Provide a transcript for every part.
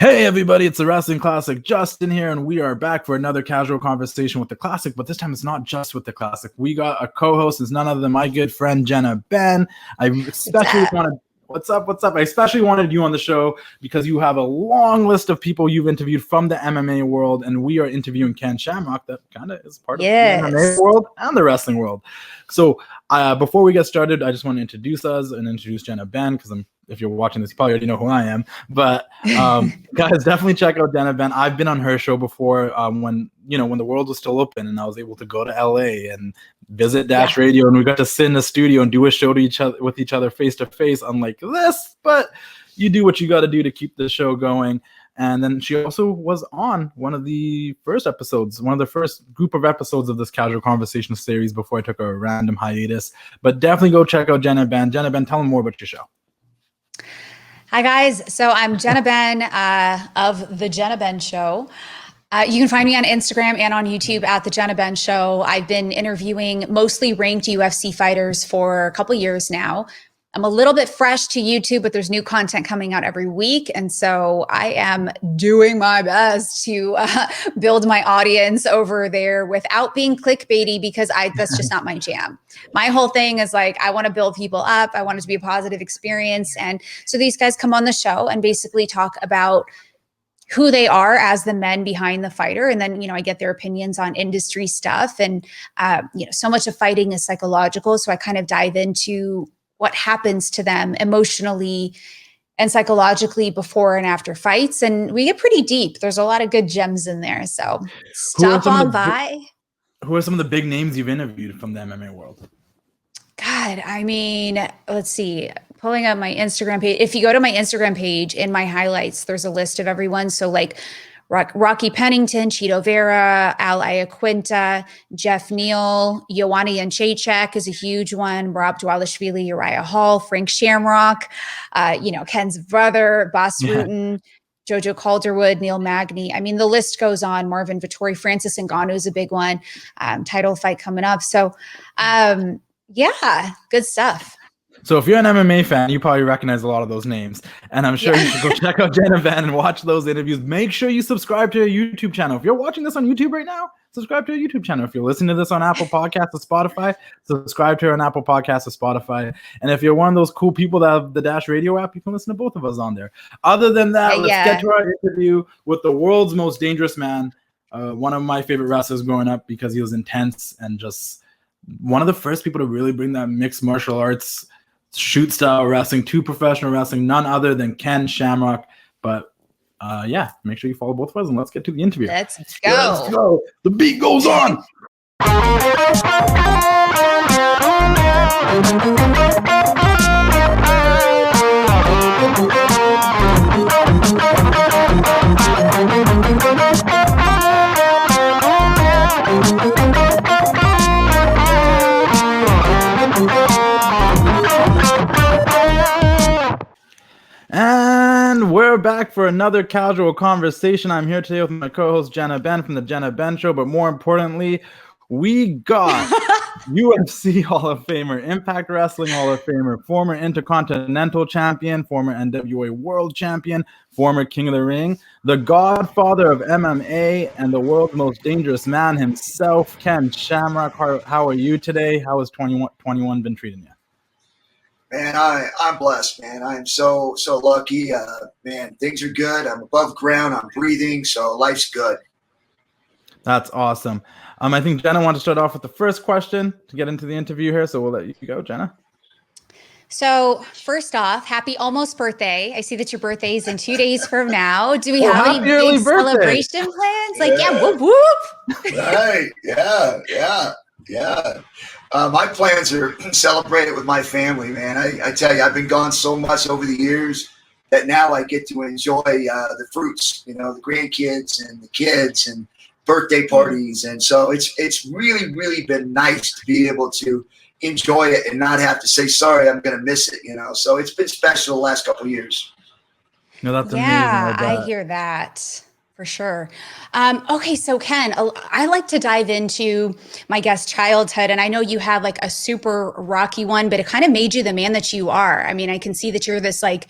Hey everybody, it's the Wrestling Classic, Justin here, and we are back for another casual conversation with the Classic, but this time it's not just with the Classic. We got a co-host, is none other than my good friend Jenna Ben. I especially wanted What's up? I especially wanted you on the show because you have a long list of people you've interviewed from the MMA world, and we are interviewing Ken Shamrock, that kind of is part of the MMA world and the wrestling world. So before we get started, I just want to introduce us and introduce Jenna Ben, because if you're watching this, you probably already know who I am. But guys, definitely check out Jenna Ben. I've been on her show before when the world was still open, and I was able to go to LA and visit Dash Radio, and we got to sit in the studio and do a show with each other face to face, unlike this. But you do what you got to do to keep the show going. And then she also was on one of the first group of episodes of this casual conversation series before I took a random hiatus. But definitely go check out Jenna Ben. Jenna Ben, tell them more about your show. Hi guys, so I'm Jenna Ben of the Jenna Ben Show. You can find me on Instagram and on YouTube at the Jenna Ben Show. I've been interviewing mostly ranked UFC fighters for a couple years now. I'm a little bit fresh to YouTube, but there's new content coming out every week. And so I am doing my best to build my audience over there without being clickbaity, because that's just not my jam. My whole thing is like, I want to build people up. I want it to be a positive experience. And so these guys come on the show and basically talk about who they are as the men behind the fighter. And then, I get their opinions on industry stuff. And, so much of fighting is psychological. So I kind of dive into what happens to them emotionally and psychologically before and after fights. And we get pretty deep. There's a lot of good gems in there. So stop on by. Who are some of the big names you've interviewed from the MMA world? God, I mean, let's see. Pulling up my Instagram page. If you go to my Instagram page, in my highlights, there's a list of everyone. So like Rocky Pennington, Chito Vera, Al Iaquinta, Jeff Neal, Ioana Jędrzejczyk is a huge one, Rob Dwalishvili, Uriah Hall, Frank Shamrock, Ken's brother, Bas Rutten, Jojo Calderwood, Neil Magny. I mean, the list goes on. Marvin Vettori, Francis Ngannou is a big one. Title fight coming up. So, good stuff. So if you're an MMA fan, you probably recognize a lot of those names. And I'm sure you should go check out Jenna Ben and watch those interviews. Make sure you subscribe to her YouTube channel. If you're watching this on YouTube right now, subscribe to her YouTube channel. If you're listening to this on Apple Podcasts or Spotify, subscribe to her on Apple Podcasts or Spotify. And if you're one of those cool people that have the Dash Radio app, you can listen to both of us on there. Other than that, let's get to our interview with the world's most dangerous man, one of my favorite wrestlers growing up because he was intense and just one of the first people to really bring that mixed martial arts shoot style wrestling to professional wrestling, none other than Ken Shamrock. But make sure you follow both of us and let's get to the interview. Let's go. The beat goes on. And we're back for another casual conversation. I'm here today with my co-host Jenna Ben from the Jenna Ben Show, but more importantly, we got UFC Hall of Famer, Impact Wrestling Hall of Famer, former Intercontinental Champion, former NWA World Champion, former King of the Ring, the Godfather of MMA, and the world's most dangerous man himself, Ken Shamrock. How are you today? How has 2021 been treating you? Man, I'm blessed, man. I'm so lucky. Man, things are good. I'm above ground. I'm breathing, so life's good. That's awesome. I think Jenna wanted to start off with the first question to get into the interview here, so we'll let you go, Jenna. So first off, happy almost birthday. I see that your birthday is in 2 days from now. Do we have any big celebration plans? Like, whoop, whoop. Right, yeah. My plans are celebrated with my family, man. I tell you, I've been gone so much over the years that now I get to enjoy the fruits, the grandkids and the kids and birthday parties. And so it's really, really been nice to be able to enjoy it and not have to say, sorry, I'm going to miss it, So it's been special the last couple of years. No, that's amazing. Yeah, I hear that. For sure. Okay, so Ken, I like to dive into my guest's childhood, and I know you have like a super rocky one, but it kind of made you the man that you are. I mean, I can see that you're this like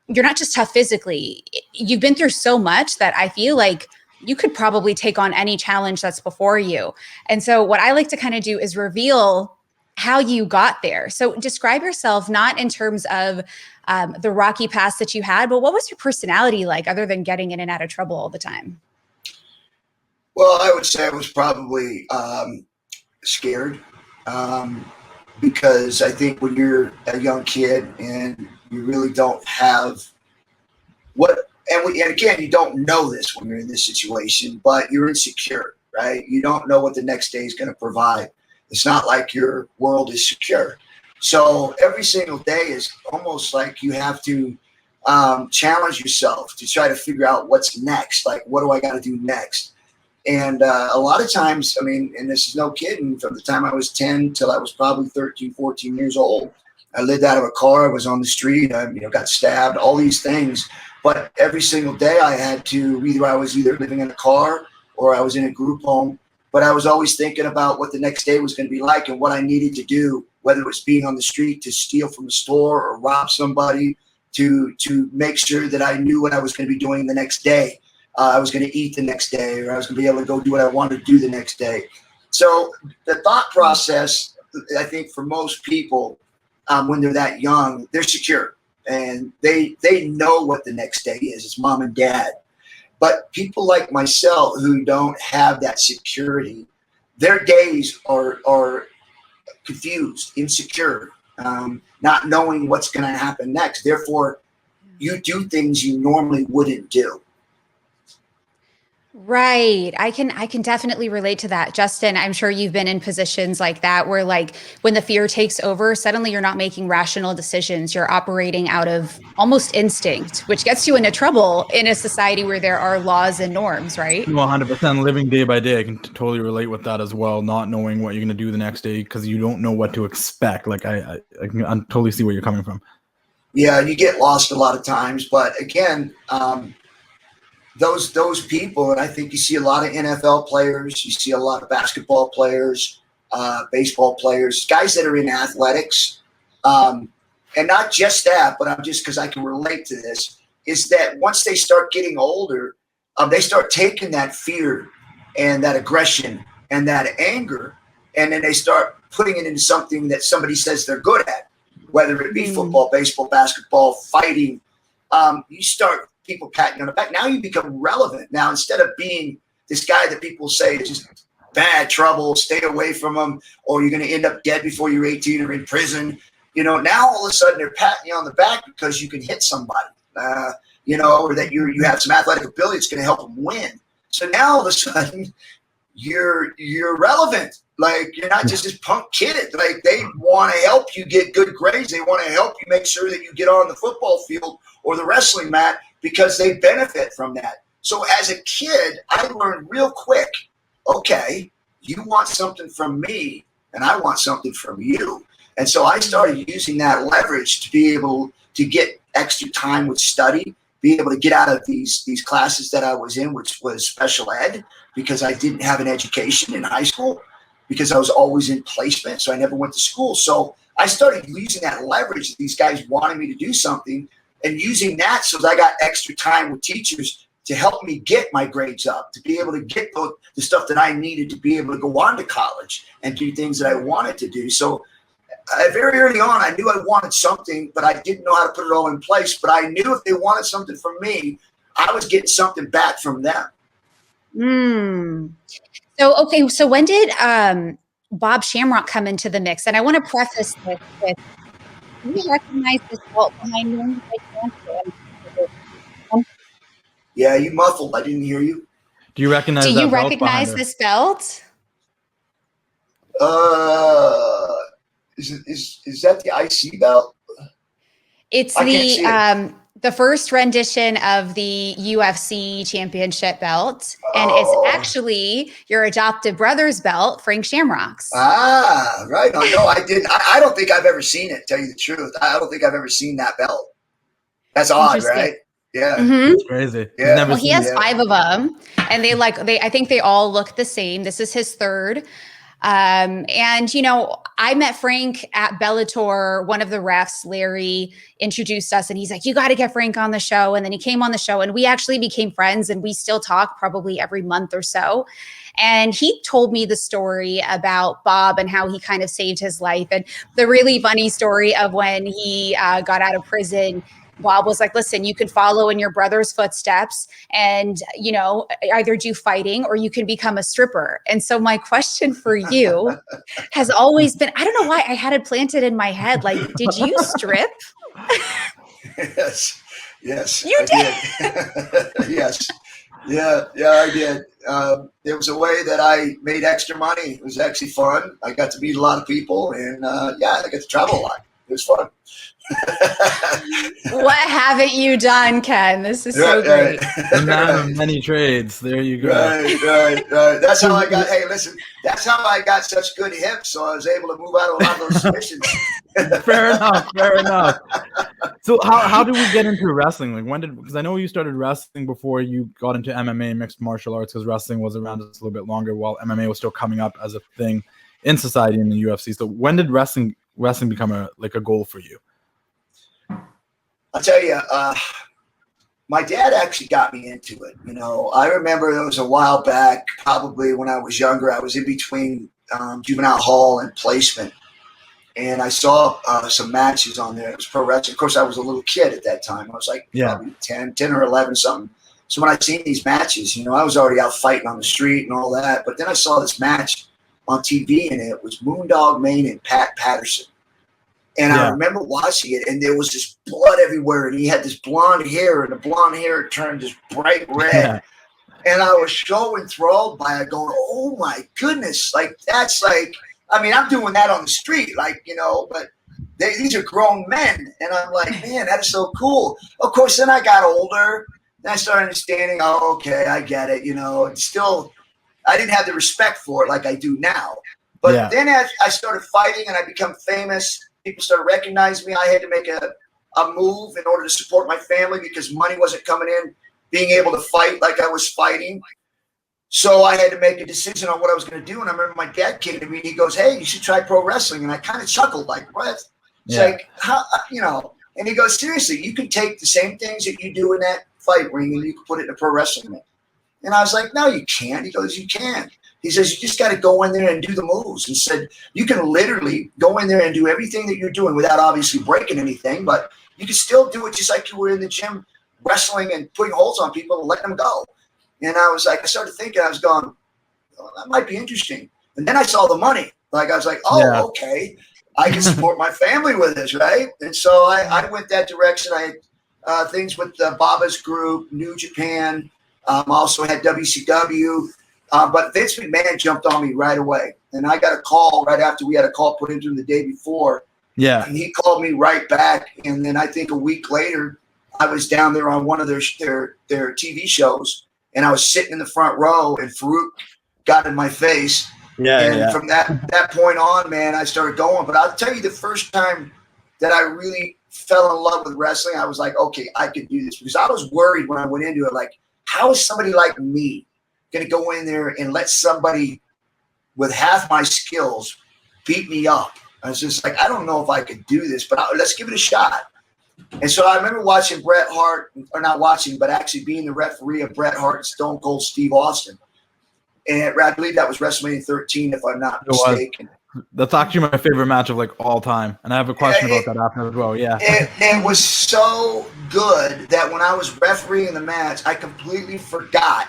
you're not just tough physically. You've been through so much that I feel like you could probably take on any challenge that's before you. And so what I like to kind of do is reveal how you got there. So describe yourself, not in terms of the rocky past that you had, but what was your personality like other than getting in and out of trouble all the time? Well, I would say I was probably scared because I think when you're a young kid and you really don't have and again, you don't know this when you're in this situation, but you're insecure, right? You don't know what the next day is going to provide. It's not like your world is secure. So every single day is almost like you have to challenge yourself to try to figure out what's next. Like, what do I got to do next? And a lot of times, I mean, and this is no kidding, from the time I was 10 till I was probably 13, 14 years old, I lived out of a car. I was on the street. I got stabbed, all these things. But every single day I had to, I was either living in a car or I was in a group home. But I was always thinking about what the next day was going to be like and what I needed to do, whether it was being on the street to steal from a store or rob somebody, to make sure that I knew what I was going to be doing the next day. I was going to eat the next day, or I was going to be able to go do what I wanted to do the next day. So the thought process, I think for most people, when they're that young, they're secure and they know what the next day is. It's mom and dad. But people like myself who don't have that security, their days are confused, insecure, not knowing what's going to happen next. Therefore, you do things you normally wouldn't do. Right. I can definitely relate to that. Justin, I'm sure you've been in positions like that where, like, when the fear takes over, suddenly you're not making rational decisions. You're operating out of almost instinct, which gets you into trouble in a society where there are laws and norms, right? 100% living day by day. I can totally relate with that as well. Not knowing what you're going to do the next day because you don't know what to expect. Like I totally see where you're coming from. Yeah, you get lost a lot of times. But again, those people, and I think you see a lot of NFL players, you see a lot of basketball players, baseball players, guys that are in athletics, and not just that, but I'm just because I can relate to this, is that once they start getting older, they start taking that fear and that aggression and that anger, and then they start putting it into something that somebody says they're good at, whether it be football, baseball, basketball, fighting. You start people patting you on the back. Now you become relevant. Now, instead of being this guy that people say is just bad trouble, stay away from them, or you're going to end up dead before you're 18 or in prison, now all of a sudden they're patting you on the back because you can hit somebody, or that you have some athletic ability that's going to help them win. So now all of a sudden you're relevant. Like, you're not just this punk kid. Like, they want to help you get good grades. They want to help you make sure that you get on the football field or the wrestling mat because they benefit from that. So as a kid, I learned real quick, okay, you want something from me and I want something from you. And so I started using that leverage to be able to get extra time with study, be able to get out of these classes that I was in, which was special ed, because I didn't have an education in high school, because I was always in placement. So I never went to school. So I started using that leverage that these guys wanted me to do something, and using that so that I got extra time with teachers to help me get my grades up, to be able to get the stuff that I needed to be able to go on to college and do things that I wanted to do. So very early on, I knew I wanted something, but I didn't know how to put it all in place. But I knew if they wanted something from me, I was getting something back from them. So, okay. So when did Bob Shamrock come into the mix? And I want to preface this with, do you recognize this belt behind me? Yeah, you muffled. I didn't hear you. Do you recognize this belt? Is that the IC belt? It's the first rendition of the UFC championship belt. And it's actually your adopted brother's belt, Frank Shamrock's. Ah, right. No, I didn't. I don't think I've ever seen it, to tell you the truth. I don't think I've ever seen that belt. That's odd, right? Yeah. It's crazy. Yeah. Well, he has 5 of them, and I think they all look the same. This is his third. And, you know, I met Frank at Bellator. One of the refs, Larry, introduced us and he's like, you got to get Frank on the show. And then he came on the show and we actually became friends and we still talk probably every month or so. And he told me the story about Bob and how he kind of saved his life. And the really funny story of when he got out of prison, Bob was like, listen, you can follow in your brother's footsteps and, you know, either do fighting or you can become a stripper. And so my question for you has always been, I don't know why I had it planted in my head. Like, did you strip? Yes, you did. Yes. Yeah, I did. It was a way that I made extra money. It was actually fun. I got to meet a lot of people and I got to travel a lot. It was fun. What haven't you done, Ken? This is so great. The man of many trades. There you go. Right. That's how I got. Hey, listen. That's how I got such good hips, so I was able to move out of a lot of those submissions. Fair enough. So how did we get into wrestling? Like because I know you started wrestling before you got into MMA, mixed martial arts, because wrestling was around just a little bit longer while MMA was still coming up as a thing in society in the UFC. So when did wrestling become a goal for you? I'll tell you, my dad actually got me into it. You know, I remember it was a while back, probably when I was younger. I was in between juvenile hall and placement, and I saw some matches on there. It was pro wrestling. Of course, I was a little kid at that time. I was like probably 10 or 11 something. So when I seen these matches, you know, I was already out fighting on the street and all that. But then I saw this match on TV, and it was Moondog Mayne and Pat Patterson. And I remember watching it, and there was this blood everywhere, and he had this blonde hair, and the blonde hair turned this bright red. Yeah. And I was so enthralled by it, going, oh, my goodness. Like, that's like, I mean, I'm doing that on the street, like, you know, but these are grown men. And I'm like, man, that is so cool. Of course, then I got older, and I started understanding, oh, okay, I get it, you know. And still, I didn't have the respect for it like I do now. But then as I started fighting and I become famous, people started recognizing me. I had to make a move in order to support my family because money wasn't coming in, being able to fight like I was fighting. So I had to make a decision on what I was going to do. And I remember my dad came to me and he goes, hey, you should try pro wrestling. And I kind of chuckled like, what? It's like, how, you know, and he goes, seriously, you can take the same things that you do in that fight ring and you can put it in a pro wrestling ring. And I was like, no, you can't. He goes, you can. He says, you just got to go in there and do the moves. He said, you can literally go in there and do everything that you're doing without obviously breaking anything, but you can still do it just like you were in the gym wrestling and putting holds on people and letting them go. And I was like, I started thinking, I was going, oh, that might be interesting. And then I saw the money. Like, I was like, oh, okay, I can support my family with this, right? And so I went that direction. I had things with Baba's group, New Japan, also had WCW. But Vince McMahon jumped on me right away. And I got a call right after we had a call put into him the day before. Yeah. And he called me right back. And then I think a week later, I was down there on one of their TV shows. And I was sitting in the front row and Farouk got in my face. And from that point on, man, I started going. But I'll tell you, the first time that I really fell in love with wrestling, I was like, okay, I could do this. Because I was worried when I went into it, like, how is somebody like me going to go in there and let somebody with half my skills beat me up? I was just like, I don't know if I could do this, but let's give it a shot. And so I remember watching Bret Hart, or not watching, but actually being the referee of Bret Hart and Stone Cold Steve Austin. And I believe that was WrestleMania 13, if I'm not mistaken. That's actually my favorite match of like all time. And I have a question about that after as well. Yeah. It was so good that when I was refereeing the match, I completely forgot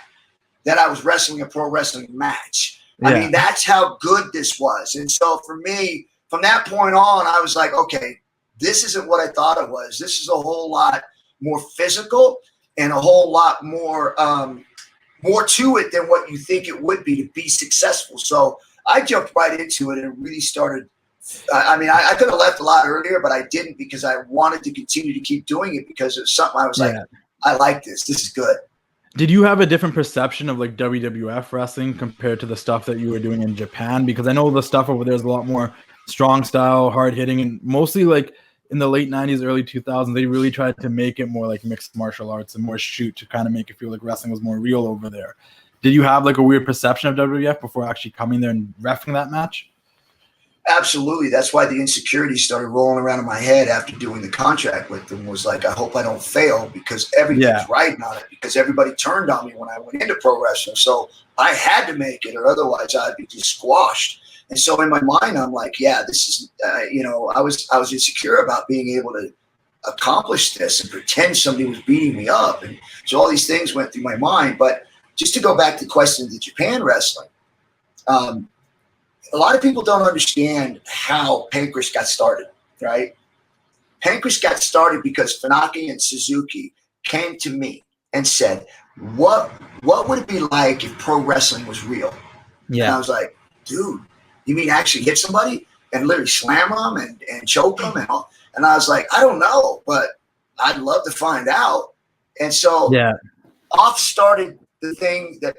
that I was wrestling a pro wrestling match. I mean, that's how good this was. And so for me, from that point on, I was like, okay, this isn't what I thought it was. This is a whole lot more physical and a whole lot more to it than what you think it would be to be successful. So I jumped right into it and really started. I mean, I could have left a lot earlier, but I didn't because I wanted to continue to keep doing it because it was something I was like, I like this. This is good. Did you have a different perception of like WWF wrestling compared to the stuff that you were doing in Japan? Because I know the stuff over there is a lot more strong style, hard hitting, and mostly like in the late 90s, early 2000s, they really tried to make it more like mixed martial arts and more shoot to kind of make it feel like wrestling was more real over there. did you have like a weird perception of WWF before actually coming there and reffing that match? Absolutely. That's why the insecurity started rolling around in my head after doing the contract with them. Was like, I hope I don't fail, because everything's riding on it, because everybody turned on me when I went into pro wrestling. So I had to make it, or otherwise I'd be just squashed. And so in my mind, I'm like, yeah, this is, I was insecure about being able to accomplish this and pretend somebody was beating me up. And so all these things went through my mind. But just to go back to the question of the Japan wrestling, a lot of people don't understand how Pancrase got started, right? Pancrase got started because Funaki and Suzuki came to me and said, what would it be like if pro wrestling was real? Yeah. And I was like, dude, you mean actually hit somebody and literally slam them and choke them and all? And I was like, I don't know, but I'd love to find out. And so off started the thing that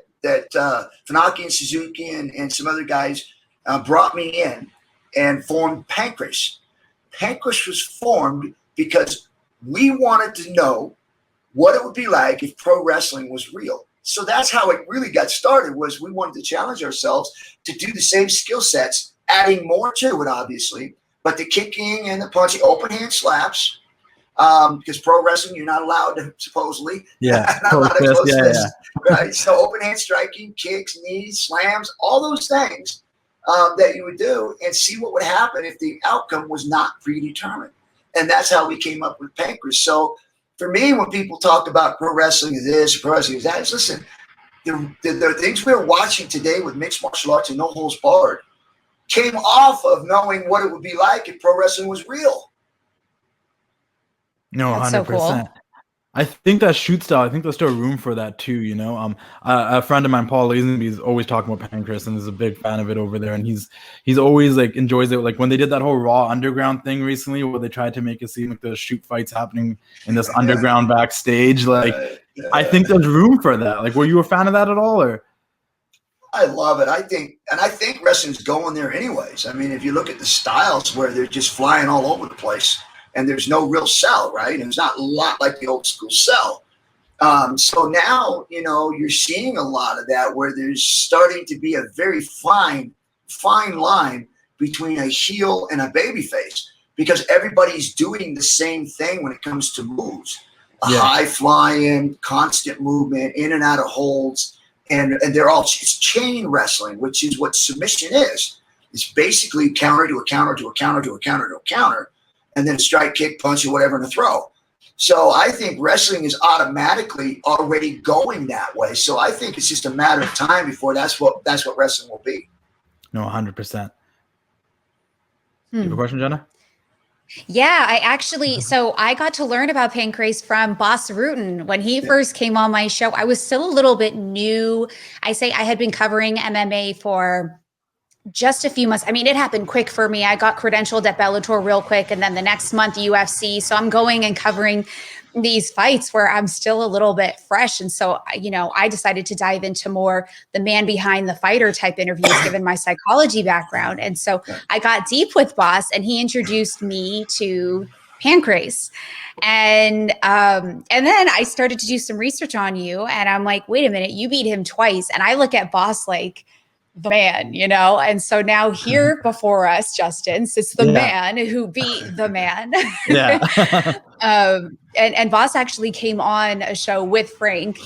Funaki and Suzuki and some other guys brought me in and formed Pancrase. Pancrase was formed because we wanted to know what it would be like if pro wrestling was real. So that's how it really got started, was we wanted to challenge ourselves to do the same skill sets, adding more to it, obviously, but the kicking and the punching, open hand slaps, because pro wrestling, you're not allowed to, supposedly. Yeah. Not allowed to close fists, right? So open hand striking, kicks, knees, slams, all those things that you would do, and see what would happen if the outcome was not predetermined. And that's how we came up with Pancrase. So for me, when people talk about pro wrestling is this, pro wrestling is that, is listen, the things we're watching today with mixed martial arts and no holds barred came off of knowing what it would be like if pro wrestling was real. No, 100%. So cool. I think that shoot style, I think there's still room for that too, you know. A friend of mine, Paul Lazenby, is always talking about Pancrase and is a big fan of it over there, and he's always like enjoys it. Like when they did that whole Raw Underground thing recently, where they tried to make it seem like the shoot fights happening in this underground backstage. Like I think there's room for that. Like, were you a fan of that at all, or? I love it. I think wrestling's going there anyways. I mean, if you look at the styles where they're just flying all over the place, and there's no real sell, right? And it's not a lot like the old school sell. So now, you're seeing a lot of that, where there's starting to be a very fine line between a heel and a baby face, because everybody's doing the same thing when it comes to moves. High flying, constant movement, in and out of holds. And they're all, it's chain wrestling, which is what submission is. It's basically counter to a counter to a counter to a counter to a counter, and then a strike, kick, punch, or whatever, and a throw. So I think wrestling is automatically already going that way. So I think it's just a matter of time before that's what wrestling will be. No, 100%. You have a question, Jenna? Yeah, so I got to learn about Pancrase from Boss Rutan when he first came on my show. I was still a little bit new. I had been covering MMA for just a few months. I mean, it happened quick for me. I got credentialed at Bellator real quick, and then the next month UFC. So I'm going and covering these fights where I'm still a little bit fresh. And so, I decided to dive into more the man behind the fighter type interviews, given my psychology background. And so I got deep with Boss, and he introduced me to Pancrase. And then I started to do some research on you, and I'm like, wait a minute, you beat him twice. And I look at Boss like the man, and so here before us, Justin, sits the man who beat the man. And Boss actually came on a show with Frank,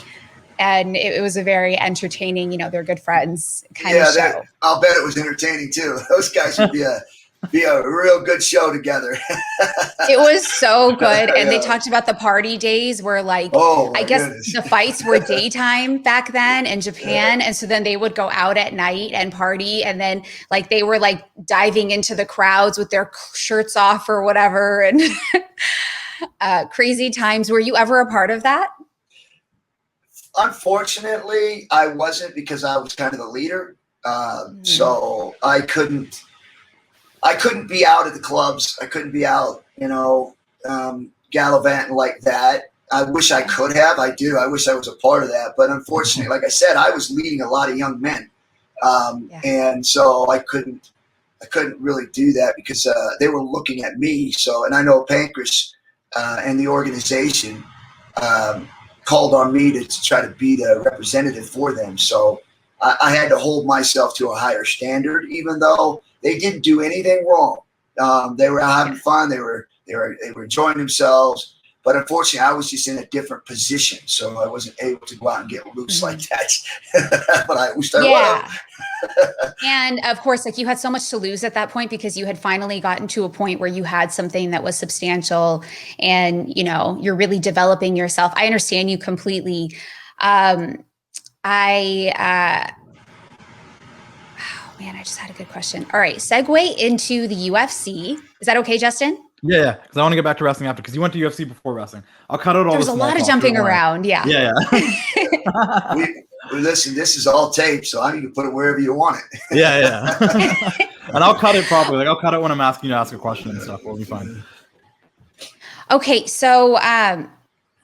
and it was a very entertaining, they're good friends kind of show. I'll bet it was entertaining too. Those guys would be a real good show together. It was so good. And they talked about the party days where I guess the fights were daytime back then in Japan. And so then they would go out at night and party. And then they were diving into the crowds with their shirts off or whatever. And crazy times. Were you ever a part of that? Unfortunately, I wasn't, because I was kind of the leader. So I couldn't be out at the clubs. I couldn't be out, gallivanting like that. I wish I could have. I do. I wish I was a part of that. But unfortunately, like I said, I was leading a lot of young men. And so I couldn't really do that, because they were looking at me. So, and I know Pancrase and the organization called on me to try to be the representative for them. So I had to hold myself to a higher standard, even though they didn't do anything wrong. They were having fun. They were enjoying themselves. But unfortunately, I was just in a different position, so I wasn't able to go out and get loose like that. But I wish I would. And of course, like, you had so much to lose at that point, because you had finally gotten to a point where you had something that was substantial, and, you know, you're really developing yourself. I understand you completely. Oh man, I just had a good question. All right, segue into the UFC. Is that okay, Justin? Yeah, because I want to get back to wrestling after, because you went to UFC before wrestling. I'll cut out all There's the a lot of jumping around. Yeah. Listen, this is all tape, so I need to put it wherever you want it. Yeah. And I'll cut it properly. Like, I'll cut it when I'm asking you to ask a question and stuff. We'll be fine. Okay, so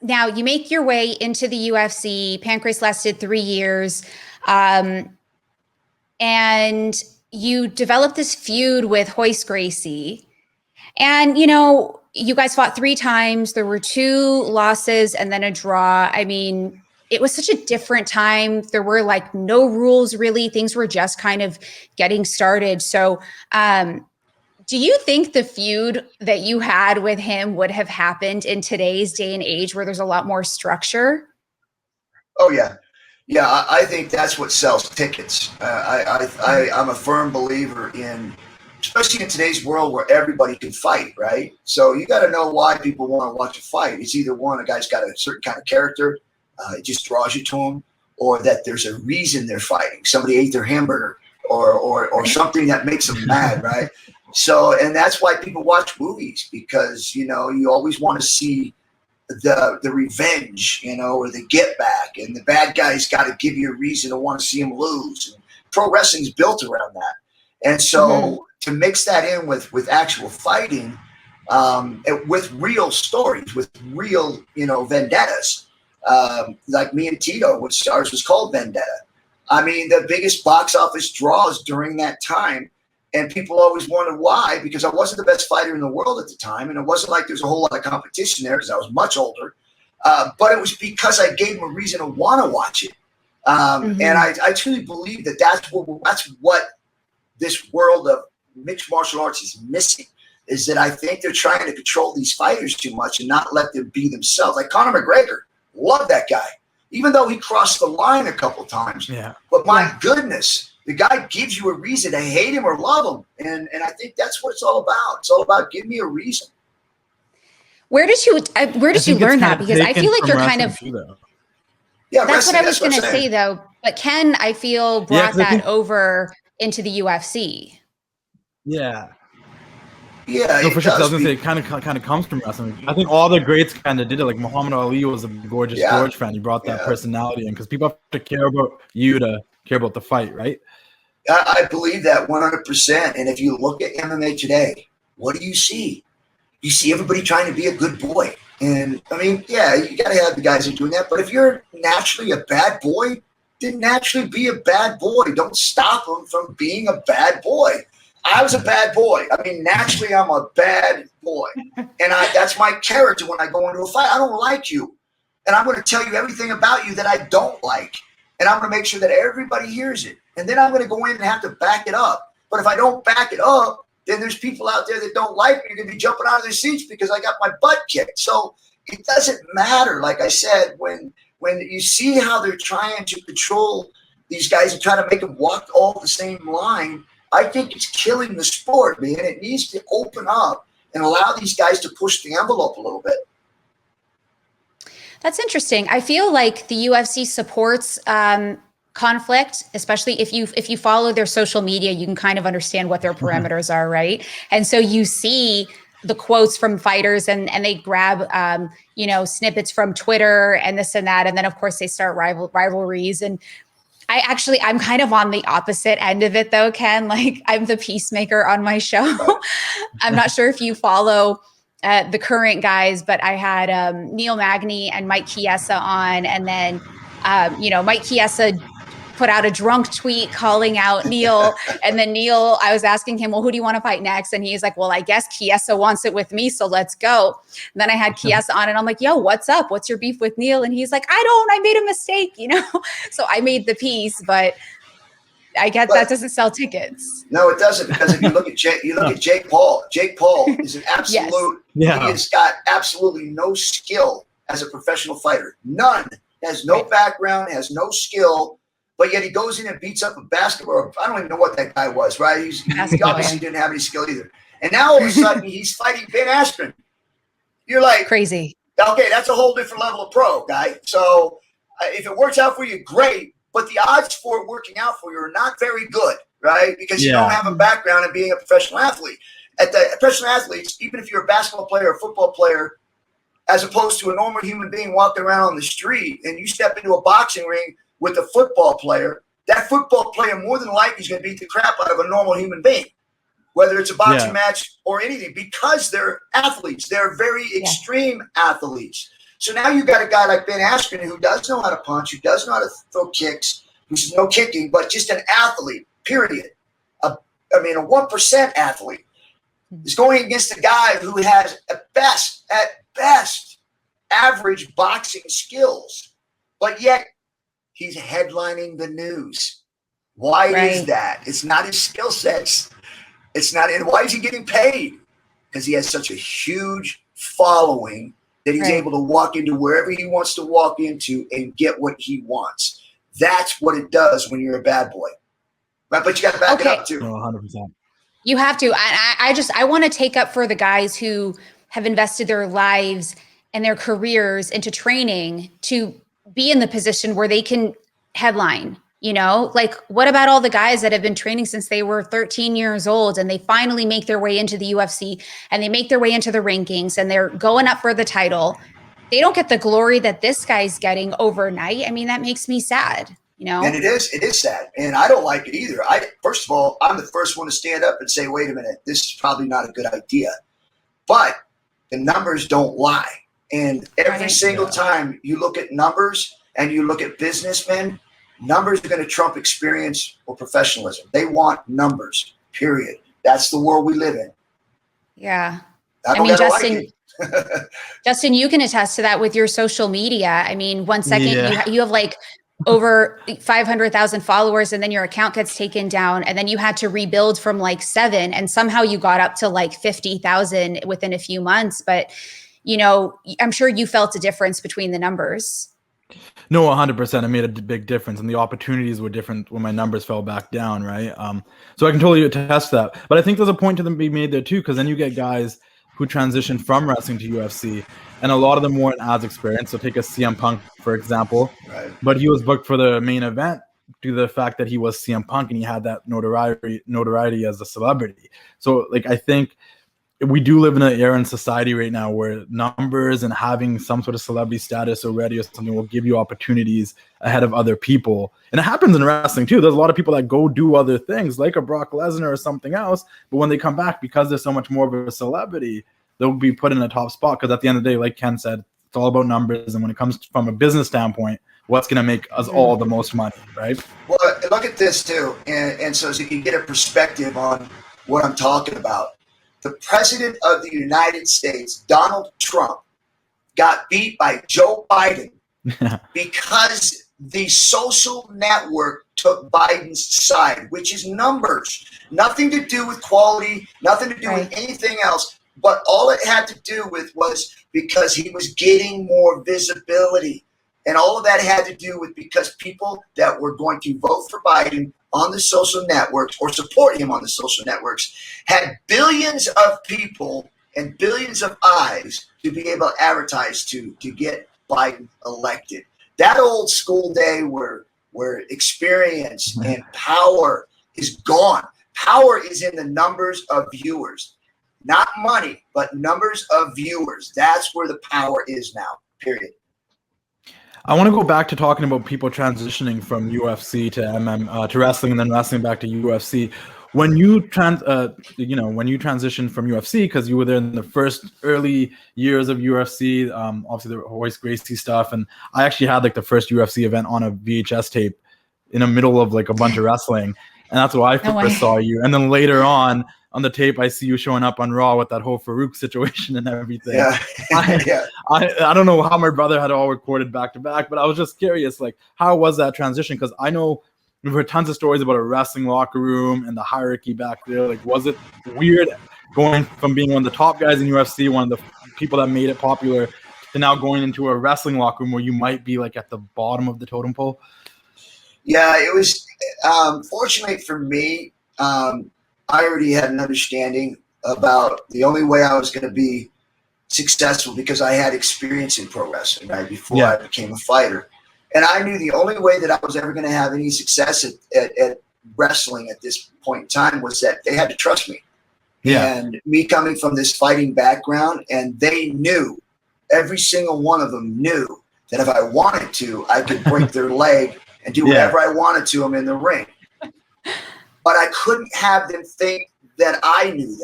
now you make your way into the UFC. Pancrase lasted 3 years. And you developed this feud with Royce Gracie. And, you know, you guys fought 3 times. There were 2 losses and then a draw. I mean, it was such a different time. There were like no rules, really. Things were just kind of getting started. So do you think the feud that you had with him would have happened in today's day and age, where there's a lot more structure? Oh, yeah. Yeah, I think that's what sells tickets. I'm a firm believer in, especially in today's world where everybody can fight, right? So you got to know why people want to watch a fight. It's either one, a guy's got a certain kind of character, it just draws you to him, or that there's a reason they're fighting. Somebody ate their hamburger, or something that makes them mad, right? So, and that's why people watch movies, because, you know, you always want to see the revenge, you know, or the get back, and the bad guy's got to give you a reason to want to see him lose. And pro wrestling's built around that. And so to mix that in with actual fighting, with real stories, with real, you know, vendettas, like me and Tito, which ours was called Vendetta. I mean, the biggest box office draws during that time. And people always wondered why, because I wasn't the best fighter in the world at the time. And it wasn't like there's a whole lot of competition there, because I was much older. But it was because I gave them a reason to want to watch it. And I truly believe that that's what this world of mixed martial arts is missing, is that I think they're trying to control these fighters too much and not let them be themselves. Like Conor McGregor, love that guy, even though he crossed the line a couple times. Yeah. But my goodness, the guy gives you a reason to hate him or love him. And I think that's what it's all about. It's all about give me a reason. Where did you learn that? Because I feel like you're kind of, that's what I was going to say though. But Ken, I feel brought that over into the UFC. Yeah. Yeah, no, for sure. I was gonna say it kind of comes from wrestling. I think all the greats kind of did it. Like Muhammad Ali was a gorgeous George fan. He brought that personality in, because people have to care about you to care about the fight, right? I believe that 100%. And if you look at MMA today, what do you see? You see everybody trying to be a good boy. And I mean, yeah, you got to have the guys who are doing that. But if you're naturally a bad boy, then naturally be a bad boy. Don't stop them from being a bad boy. I was a bad boy. I mean, naturally, I'm a bad boy. And that's my character when I go into a fight. I don't like you. And I'm going to tell you everything about you that I don't like. And I'm going to make sure that everybody hears it. And then I'm going to go in and have to back it up. But if I don't back it up, then there's people out there that don't like me. You're going to be jumping out of their seats because I got my butt kicked. So it doesn't matter. Like I said, when you see how they're trying to control these guys and try to make them walk all the same line, I think it's killing the sport, man. It needs to open up and allow these guys to push the envelope a little bit. That's interesting. I feel like the UFC supports conflict, especially if you follow their social media, you can kind of understand what their parameters are, right? And so you see the quotes from fighters, and they grab snippets from Twitter and this and that, and then of course they start rivalries. And I'm kind of on the opposite end of it though, Ken. Like, I'm the peacemaker on my show. I'm not sure if you follow the current guys, but I had Neil Magny and Mike Chiesa on, and then Mike Chiesa put out a drunk tweet calling out Neil. And then Neil, I was asking him, well, who do you want to fight next? And he's like, well, I guess Chiesa wants it with me, so let's go. And then I had Chiesa on and I'm like, yo, what's up? What's your beef with Neil? And he's like, I made a mistake, you know? So I made the piece, but I guess that doesn't sell tickets. No, it doesn't, because if you look at Jake Paul. Jake Paul is an absolute. He has got absolutely no skill as a professional fighter. None. Has no background. Has no skill. But yet he goes in and beats up a basketball. I don't even know what that guy was. Right? He obviously didn't have any skill either. And now all of a sudden he's fighting Ben Askren. You're like crazy. Okay, that's a whole different level of pro, guy. So if it works out for you, great. But the odds for it working out for you are not very good, right? Because you don't have a background in being a professional athlete. At the professional athletes, even if you're a basketball player or a football player, as opposed to a normal human being walking around on the street, and you step into a boxing ring with a football player, that football player more than likely is going to beat the crap out of a normal human being, whether it's a boxing match or anything, because they're athletes. They're very extreme athletes. So now you got a guy like Ben Askren who does know how to punch, who does know how to throw kicks, who's no kicking, but just an athlete, period. A 1% athlete is going against a guy who has at best, average boxing skills, but yet he's headlining the news. Why is that? It's not his skill sets. It's not. And why is he getting paid? Because he has such a huge following that he's able to walk into wherever he wants to walk into and get what he wants. That's what it does when you're a bad boy. Right? But you got to back it up too. 100%. You have to. I want to take up for the guys who have invested their lives and their careers into training to be in the position where they can headline. You know, like what about all the guys that have been training since they were 13 years old and they finally make their way into the UFC and they make their way into the rankings and they're going up for the title? They don't get the glory that this guy's getting overnight. I mean, that makes me sad, you know? And it is sad. And I don't like it either. First of all, I'm the first one to stand up and say, wait a minute, this is probably not a good idea. But the numbers don't lie. And every single time you look at numbers and you look at businessmen, numbers are going to trump experience or professionalism. They want numbers, period. That's the world we live in. Yeah. I mean, Justin, Justin, you can attest to that with your social media. I mean, 1 second you have like over 500,000 followers and then your account gets taken down and then you had to rebuild from like 7 and somehow you got up to like 50,000 within a few months. But, you know, I'm sure you felt a difference between the numbers. No, 100%. It made a big difference, and the opportunities were different when my numbers fell back down, right? So I can totally attest to that. But I think there's a point to be made there too, because then you get guys who transition from wrestling to UFC, and a lot of them weren't as experienced. So take a CM Punk, for example. Right. But he was booked for the main event due to the fact that he was CM Punk and he had that notoriety as a celebrity. So, like, I think we do live in an era in society right now where numbers and having some sort of celebrity status already or something will give you opportunities ahead of other people. And it happens in wrestling too. There's a lot of people that go do other things like a Brock Lesnar or something else. But when they come back, because they're so much more of a celebrity, they'll be put in a top spot. Because at the end of the day, like Ken said, it's all about numbers. And when it comes from a business standpoint, what's going to make us all the most money, right? Well, look at this too. And so you can get a perspective on what I'm talking about. The president of the United States, Donald Trump, got beat by Joe Biden because the social network took Biden's side, which is numbers. Nothing to do with quality, nothing to do with anything else. But all it had to do with was because he was getting more visibility. And all of that had to do with because people that were going to vote for Biden on the social networks or support him on the social networks had billions of people and billions of eyes to be able to advertise to get Biden elected. That old school day where experience and power is gone. Power is in the numbers of viewers, not money, but numbers of viewers. That's where the power is now, period. I want to go back to talking about people transitioning from UFC to wrestling and then wrestling back to UFC. When you transitioned from UFC, because you were there in the first early years of UFC, obviously the Royce Gracie stuff, and I actually had like the first UFC event on a VHS tape in the middle of like a bunch of wrestling. And that's why I first saw you. And then later on the tape, I see you showing up on Raw with that whole Farouk situation and everything. Yeah. I don't know how my brother had all recorded back to back, but I was just curious, like, how was that transition? Because I know we've heard tons of stories about a wrestling locker room and the hierarchy back there. Like, was it weird going from being one of the top guys in UFC, one of the people that made it popular, to now going into a wrestling locker room where you might be like at the bottom of the totem pole? Yeah, it was fortunately for me, I already had an understanding about the only way I was going to be successful, because I had experience in pro wrestling, right, before I became a fighter. And I knew the only way that I was ever going to have any success at wrestling at this point in time was that they had to trust me. Yeah. And me coming from this fighting background, and they knew, every single one of them knew that if I wanted to, I could break their leg and do whatever I wanted to them in the ring. But I couldn't have them think that I knew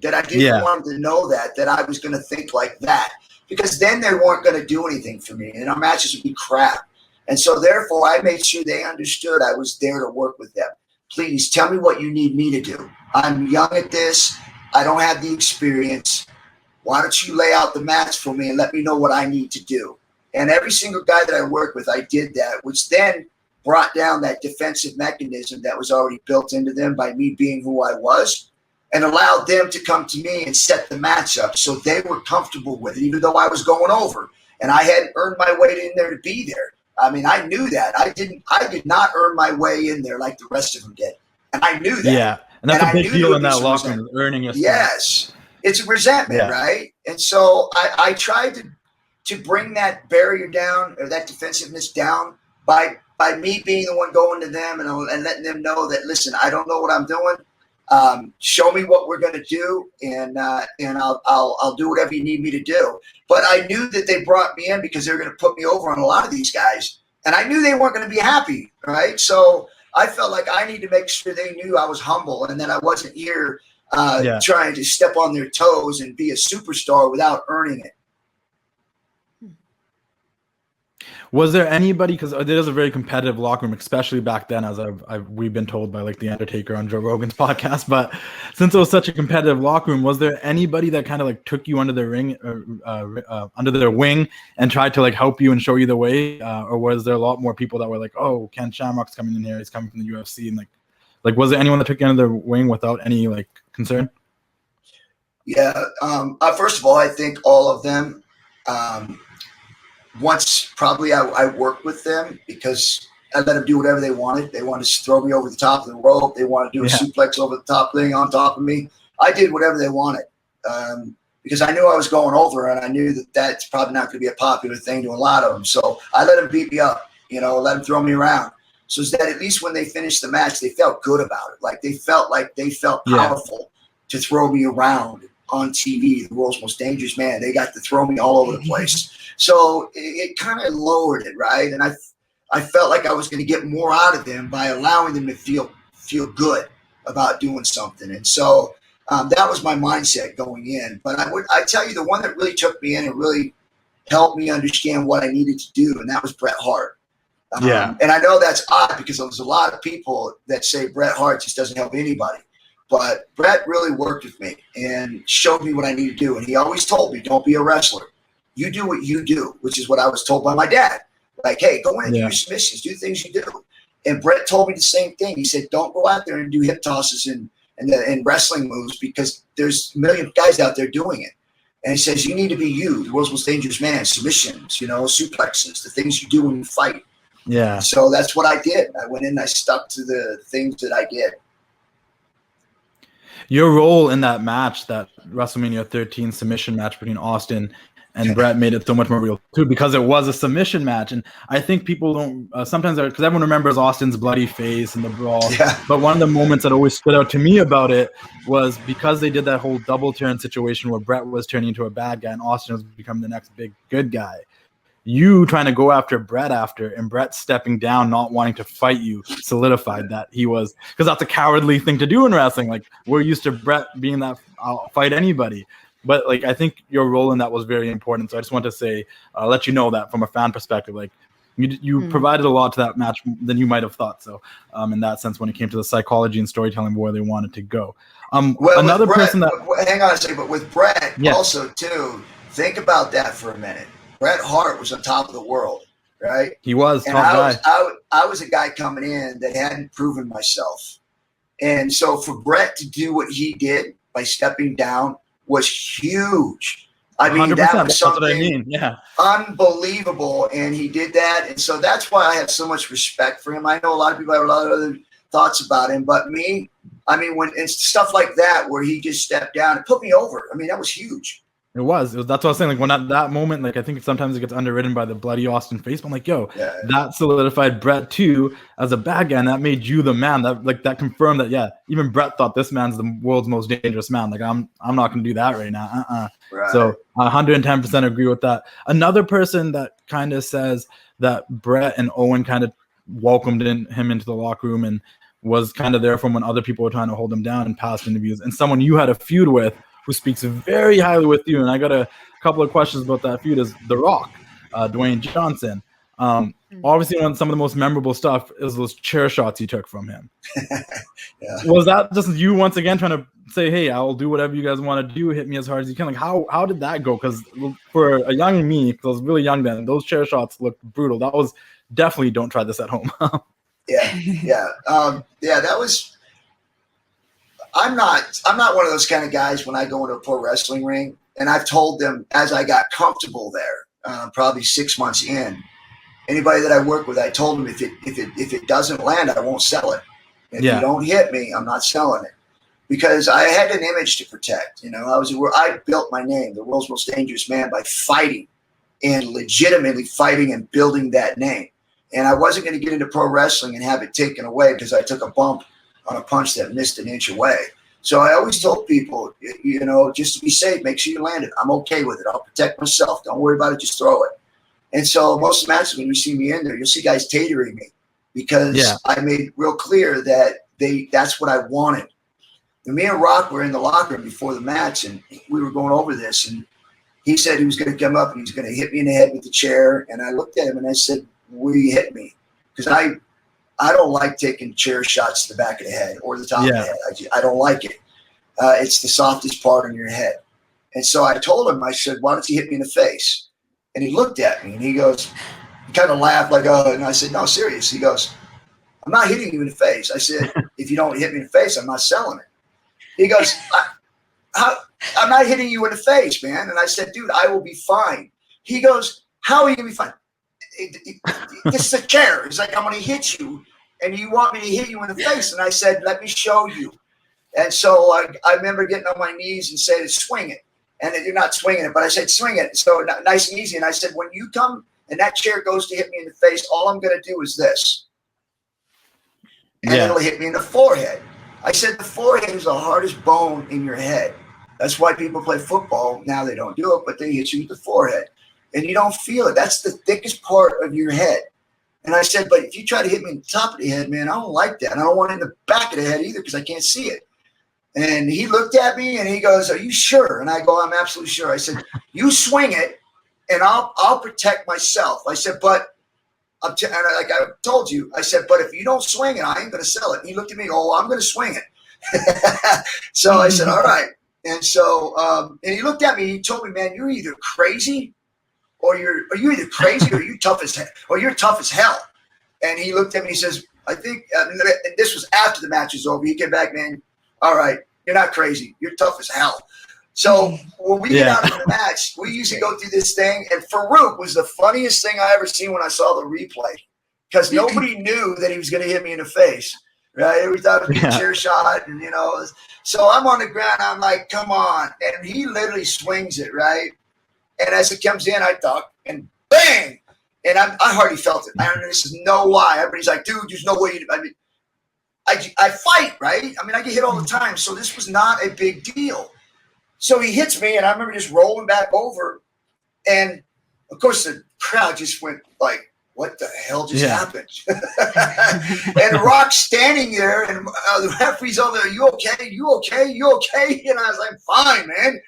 that I didn't want them to know that I was going to think like that, because then they weren't going to do anything for me and our matches would be crap. And so therefore I made sure they understood I was there to work with them. Please tell me what you need me to do. I'm young at this. I don't have the experience. Why don't you lay out the mats for me and let me know what I need to do? And every single guy that I worked with, I did that, which then brought down that defensive mechanism that was already built into them by me being who I was, and allowed them to come to me and set the match up so they were comfortable with it, even though I was going over. And I hadn't earned my way in there to be there. I mean, I knew that. I did not earn my way in there like the rest of them did. And I knew that. Yeah, and that's a big deal in that locker room, earning yourself. Yes, it's a resentment, right? And so I tried to bring that barrier down, or that defensive down, by me being the one going to them and letting them know that, listen, I don't know what I'm doing. Show me what we're going to do, and I'll do whatever you need me to do. But I knew that they brought me in because they were going to put me over on a lot of these guys, and I knew they weren't going to be happy, right? So I felt like I need to make sure they knew I was humble and that I wasn't here trying to step on their toes and be a superstar without earning it. Was there anybody, because it is a very competitive locker room, especially back then, as we've been told by like The Undertaker on Joe Rogan's podcast, but since it was such a competitive locker room, was there anybody that kind of like took you under the ring, under their wing, and tried to like help you and show you the way? Or was there a lot more people that were like, oh, Ken Shamrock's coming in here, he's coming from the UFC, and like was there anyone that took you under their wing without any like concern? Yeah. First of all, I think all of them, once probably I worked with them because I let them do whatever they wanted. They wanted to throw me over the top of the rope. They wanted to do a suplex over the top thing on top of me. I did whatever they wanted because I knew I was going over, and I knew that that's probably not going to be a popular thing to a lot of them. So I let them beat me up, let them throw me around. So that at least when they finished the match, they felt good about it. Like they felt powerful to throw me around on TV, the world's most dangerous man. They got to throw me all over the place. So it kind of lowered it, right? And I felt like I was going to get more out of them by allowing them to feel good about doing something. And so that was my mindset going in. But I tell you, the one that really took me in and really helped me understand what I needed to do, and that was Bret Hart. And I know that's odd because there's a lot of people that say Bret Hart just doesn't help anybody. But Bret really worked with me and showed me what I need to do. And he always told me, don't be a wrestler. You do what you do, which is what I was told by my dad. Like, hey, go in and do your submissions, do things you do. And Bret told me the same thing. He said, don't go out there and do hip tosses and wrestling moves because there's a million guys out there doing it. And he says, you need to be you, the world's most dangerous man, submissions, suplexes, the things you do when you fight. Yeah. So that's what I did. I went in and I stuck to the things that I did. Your role in that match, that WrestleMania 13 submission match between Austin and Bret, made it so much more real too because it was a submission match. And I think people don't sometimes, because everyone remembers Austin's bloody face and the brawl. Yeah. But one of the moments that always stood out to me about it was because they did that whole double turn situation where Bret was turning into a bad guy and Austin was becoming the next big good guy. You trying to go after Bret and Bret stepping down, not wanting to fight you, solidified that he was, because that's a cowardly thing to do in wrestling. Like, we're used to Bret being that I'll fight anybody. But like, I think your role in that was very important. So I just want to say, let you know that from a fan perspective, like You provided a lot to that match than you might have thought. So in that sense, when it came to the psychology and storytelling, where they wanted to go. Another Bret, person that hang on a second, but with Bret yes. also too, think about that for a minute. Bret Hart was on top of the world, right? He was and top guy. I was a guy coming in that hadn't proven myself. And so for Bret to do what he did by stepping down was huge. I mean, that was something unbelievable. And he did that. And so that's why I have so much respect for him. I know a lot of people have a lot of other thoughts about him, but me, I mean, when it's stuff like that where he just stepped down and put me over, I mean, that was huge. It was. That's what I was saying. Like when at that moment, like I think sometimes it gets underwritten by the bloody Austin face. But I'm like, yo, that solidified Bret too as a bad guy, and that made you the man. That confirmed that even Bret thought this man's the world's most dangerous man. Like I'm not gonna do that right now. Right. So 110% agree with that. Another person that kind of says that Bret and Owen kind of welcomed him into the locker room and was kind of there from when other people were trying to hold him down in past interviews, and someone you had a feud with who speaks very highly with you, and I got a couple of questions about that feud, is The Rock, Dwayne Johnson. Obviously, some of the most memorable stuff is those chair shots he took from him. Was that just you once again trying to say, hey, I'll do whatever you guys want to do, hit me as hard as you can? Like, how did that go? Because for a young me, because I was really young then, those chair shots looked brutal. That was definitely don't try this at home. That was... I'm not one of those kind of guys when I go into a pro wrestling ring, and I've told them as I got comfortable there, probably 6 months in, anybody that I work with, I told them if it doesn't land, I won't sell it. If you don't hit me, I'm not selling it, because I had an image to protect. You know, I built my name, the world's most dangerous man, by fighting and legitimately fighting and building that name. And I wasn't going to get into pro wrestling and have it taken away because I took a bump on a punch that missed an inch away. So I always told people, you know, just to be safe, make sure you land it. I'm okay with it. I'll protect myself. Don't worry about it. Just throw it. And so most of the matches, when you see me in there, you'll see guys tatering me because I made real clear that that's what I wanted. And me and Rock were in the locker room before the match, and we were going over this, and he said he was going to come up and he was going to hit me in the head with the chair. And I looked at him and I said, will you hit me? Because I don't like taking chair shots to the back of the head or the top of the head. I don't like it. It's the softest part on your head. And so I told him, I said, why don't you hit me in the face? And he looked at me and he goes, he kind of laughed like, oh, and I said, no, serious. He goes, I'm not hitting you in the face. I said, if you don't hit me in the face, I'm not selling it. He goes, I'm not hitting you in the face, man. And I said, dude, I will be fine. He goes, how are you going to be fine? This is a chair. He's like, I'm going to hit you, and you want me to hit you in the face. And I said, let me show you. And so I remember getting on my knees and saying, swing it. And you're not swinging it, but I said, swing it. So nice and easy. And I said, when you come and that chair goes to hit me in the face, all I'm going to do is this. And it'll hit me in the forehead. I said, the forehead is the hardest bone in your head. That's why people play football. Now they don't do it, but they hit you with the forehead. And you don't feel it. That's the thickest part of your head. And I said, but if you try to hit me in the top of the head, man, I don't like that. And I don't want it in the back of the head either because I can't see it. And he looked at me and he goes, are you sure? And I go, I'm absolutely sure. I said, you swing it and I'll protect myself. I said, but like I told you, I said, but if you don't swing it, I ain't going to sell it. And he looked at me, oh, I'm going to swing it. So I said, all right. And so, and he looked at me and he told me, man, you're either crazy or you're either crazy or you're tough as hell. And he looked at me and he says, I think, and this was after the match was over. He came back, man, all right, you're not crazy. You're tough as hell. So when we get out of the match, we usually go through this thing. And Farouk was the funniest thing I ever seen when I saw the replay because nobody knew that he was going to hit me in the face. Right? We thought it was a chair shot. And, you know, so I'm on the ground. I'm like, come on. And he literally swings it, right? And as it comes in, I duck and bang. And I hardly felt it. I don't know, this is no lie. Everybody's like, dude, there's no way. I fight, right? I mean, I get hit all the time. So this was not a big deal. So he hits me, and I remember just rolling back over. And, of course, the crowd just went like, what the hell just happened? And Rock's standing there, and the referee's over there, you okay? You okay? You okay? And I was like, fine, man.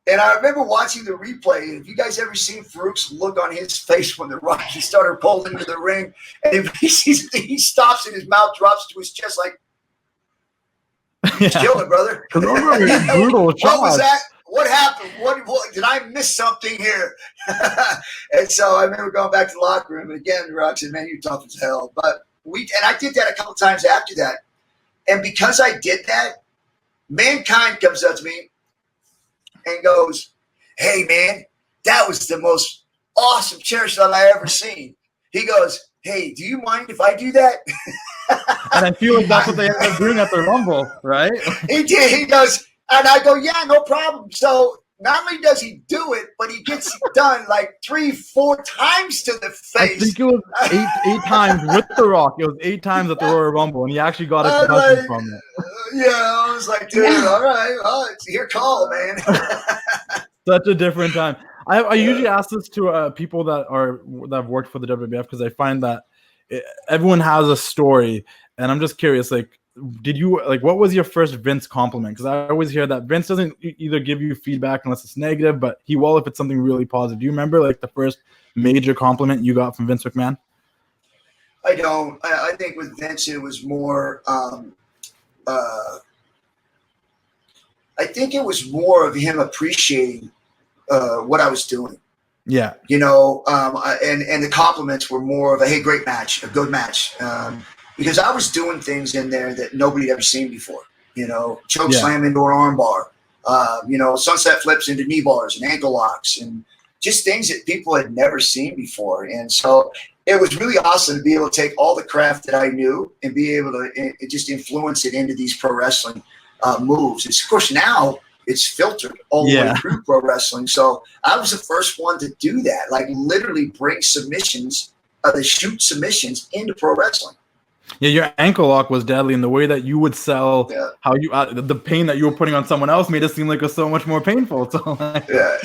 And I remember watching the replay. Have you guys ever seen Farouk's look on his face when the Rocky started pulling into the ring? And he stops and his mouth drops to his chest like, kill it, brother. Brutal what was that? What happened? What did I miss something here? And so I remember going back to the locker room. And again, Rock said, man, you're tough as hell. But I did that a couple times after that. And because I did that, Mankind comes up to me and goes, hey, man, that was the most awesome chair shot I ever seen. He goes, hey, do you mind if I do that? And I feel like that's what they ended up doing at the Rumble, right? He did. He goes, and I go, yeah, no problem. So not only does he do it, but he gets it done like 3-4 times to the face. I think it was eight times with The Rock. It was 8 times at the Royal Rumble, and he actually got a concussion from it. Yeah, I was like, dude, all right, well, it's your call, man. Such a different time. I usually ask this to people that have worked for the WWF because I find that everyone has a story, and I'm just curious, like, what was your first Vince compliment? Because I always hear that Vince doesn't either give you feedback unless it's negative, but he will if it's something really positive. Do you remember like the first major compliment you got from Vince McMahon? I don't. I think with Vince it was more. I think it was more of him appreciating what I was doing. Yeah. You know, and the compliments were more of a, hey, great match, a good match. Because I was doing things in there that nobody had ever seen before. You know, choke slam into an arm bar, you know, sunset flips into knee bars and ankle locks and just things that people had never seen before. And so it was really awesome to be able to take all the craft that I knew and be able to just influence it into these pro wrestling moves. It's, of course, now it's filtered all the way through pro wrestling. So I was the first one to do that, like literally bring submissions, shoot submissions into pro wrestling. Yeah, your ankle lock was deadly, and the way that you would sell how you the pain that you were putting on someone else made it seem like it was so much more painful. So like, the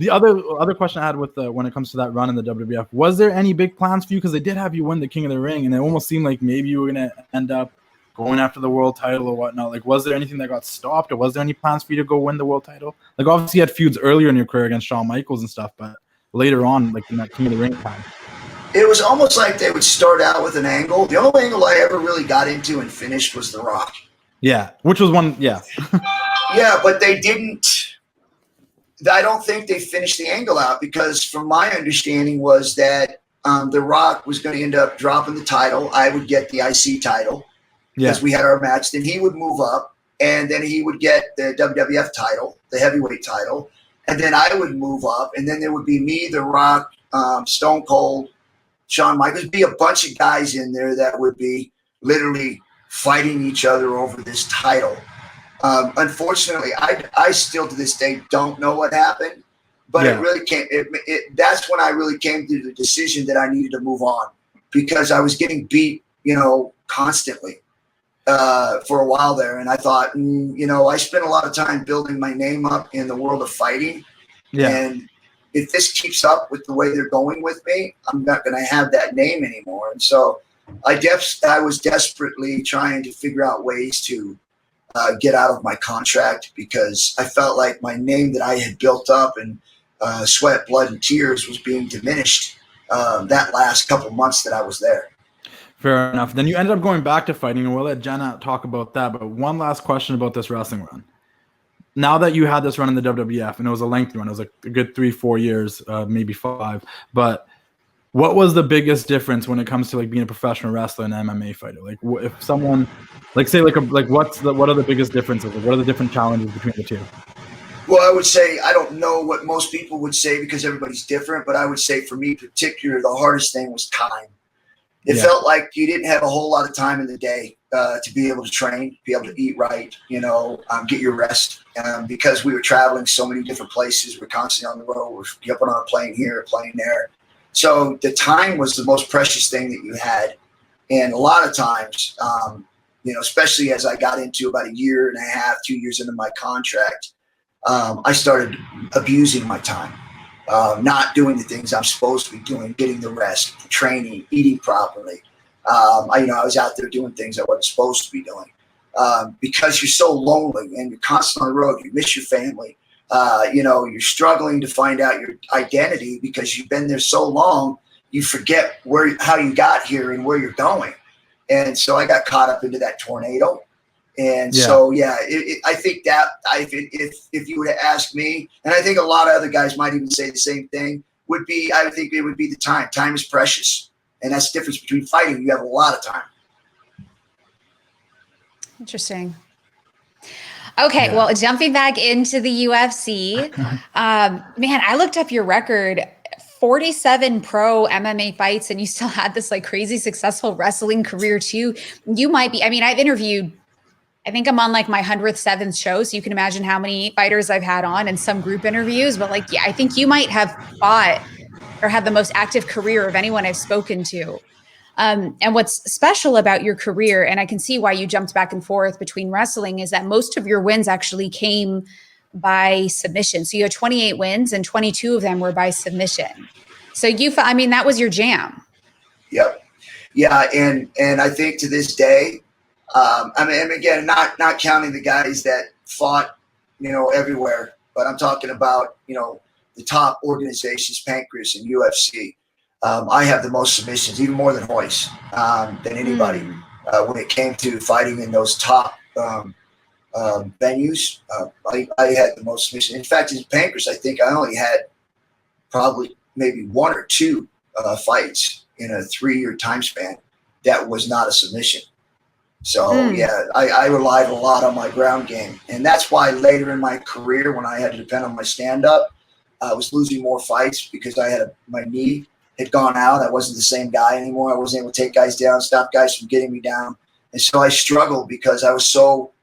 other question I had with when it comes to that run in the WWF, was there any big plans for you? Because they did have you win the King of the Ring, and it almost seemed like maybe you were gonna end up going after the world title or whatnot. Like, was there anything that got stopped, or was there any plans for you to go win the world title? Like, obviously you had feuds earlier in your career against Shawn Michaels and stuff, but later on, like in that King of the Ring time. It was almost like they would start out with an angle. The only angle I ever really got into and finished was The Rock. Yeah, which was one, yeah. Yeah, but they didn't. I don't think they finished the angle out because from my understanding was that The Rock was going to end up dropping the title. I would get the IC title because we had our match. Then he would move up, and then he would get the WWF title, the heavyweight title. And then I would move up, and then there would be me, The Rock, Stone Cold, Shawn Michaels, be a bunch of guys in there that would be literally fighting each other over this title. Unfortunately, I still to this day don't know what happened, but it really came. That's when I really came to the decision that I needed to move on because I was getting beat, you know, constantly for a while there, and I thought, you know, I spent a lot of time building my name up in the world of fighting, and if this keeps up with the way they're going with me, I'm not going to have that name anymore. And so I was desperately trying to figure out ways to get out of my contract because I felt like my name that I had built up and sweat, blood, and tears was being diminished that last couple months that I was there. Fair enough. Then you ended up going back to fighting, and we'll let Jenna talk about that. But one last question about this wrestling run. Now that you had this run in the WWF, and it was a lengthy run, it was like a good 3-4 years, maybe 5. But what was the biggest difference when it comes to like being a professional wrestler and an MMA fighter? Like, if someone, like, say, what are the biggest differences? Like, what are the different challenges between the two? Well, I would say I don't know what most people would say because everybody's different, but I would say for me, particularly, the hardest thing was time. It felt like you didn't have a whole lot of time in the day to be able to train, be able to eat right, you know, get your rest. Because we were traveling so many different places, we're constantly on the road, we're jumping on a plane here, a plane there. So the time was the most precious thing that you had. And a lot of times, you know, especially as I got into about 1.5 years, 2 years into my contract, I started abusing my time. Not doing the things I'm supposed to be doing, getting the rest, training, eating properly. I was out there doing things I wasn't supposed to be doing. because you're so lonely and you're constantly on the road. You miss your family. You're struggling to find out your identity because you've been there so long. You forget how you got here and where you're going. And so I got caught up into that tornado. And I think that if you were to ask me, and I think a lot of other guys might even say the same thing, I think it would be the time. Time is precious. And that's the difference between fighting. You have a lot of time. Interesting. Okay, well, jumping back into the UFC, man, I looked up your record, 47 pro MMA fights, and you still had this like crazy successful wrestling career too. You might be, I've interviewed, I think I'm on like my 107th show, so you can imagine how many fighters I've had on and some group interviews, but like, yeah, I think you might have fought or had the most active career of anyone I've spoken to. And what's special about your career, and I can see why you jumped back and forth between wrestling, is that most of your wins actually came by submission. So you had 28 wins and 22 of them were by submission. So that was your jam. Yep. Yeah. And I think to this day, again, not counting the guys that fought, everywhere, but I'm talking about, the top organizations, Pancrase and UFC. I have the most submissions, even more than Hoist, than anybody. When it came to fighting in those top venues, I had the most submissions. In fact, in Pancrase, I think I only had probably maybe one or two fights in a 3-year time span that was not a submission. So, I relied a lot on my ground game. And that's why later in my career, when I had to depend on my stand-up, I was losing more fights because my knee had gone out. I wasn't the same guy anymore. I wasn't able to take guys down, stop guys from getting me down. And so I struggled because I was so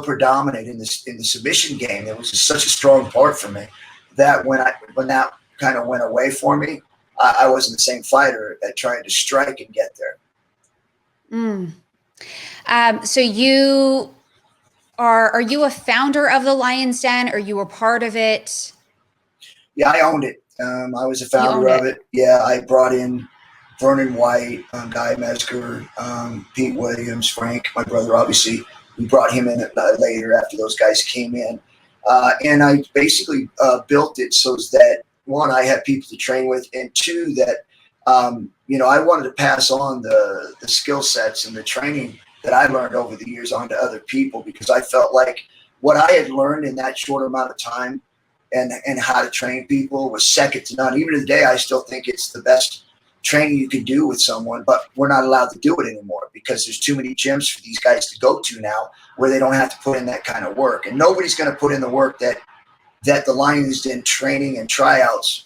predominant in the submission game. It was just such a strong part for me that when that kind of went away for me, I wasn't the same fighter at trying to strike and get there. So you are you a founder of the Lion's Den, or you were part of it? Yeah, I owned it. I was a founder of it. Yeah, I brought in Vernon White, Guy Metzger, Pete Williams, Frank, my brother, obviously. We brought him in later after those guys came in. And I basically built it so that, one, I had people to train with, and two, that, I wanted to pass on the skill sets and the training that I learned over the years onto other people, because I felt like what I had learned in that short amount of time and how to train people was second to none. Even today, I still think it's the best training you can do with someone, but we're not allowed to do it anymore because there's too many gyms for these guys to go to now where they don't have to put in that kind of work. And nobody's going to put in the work that the Lions Den training and tryouts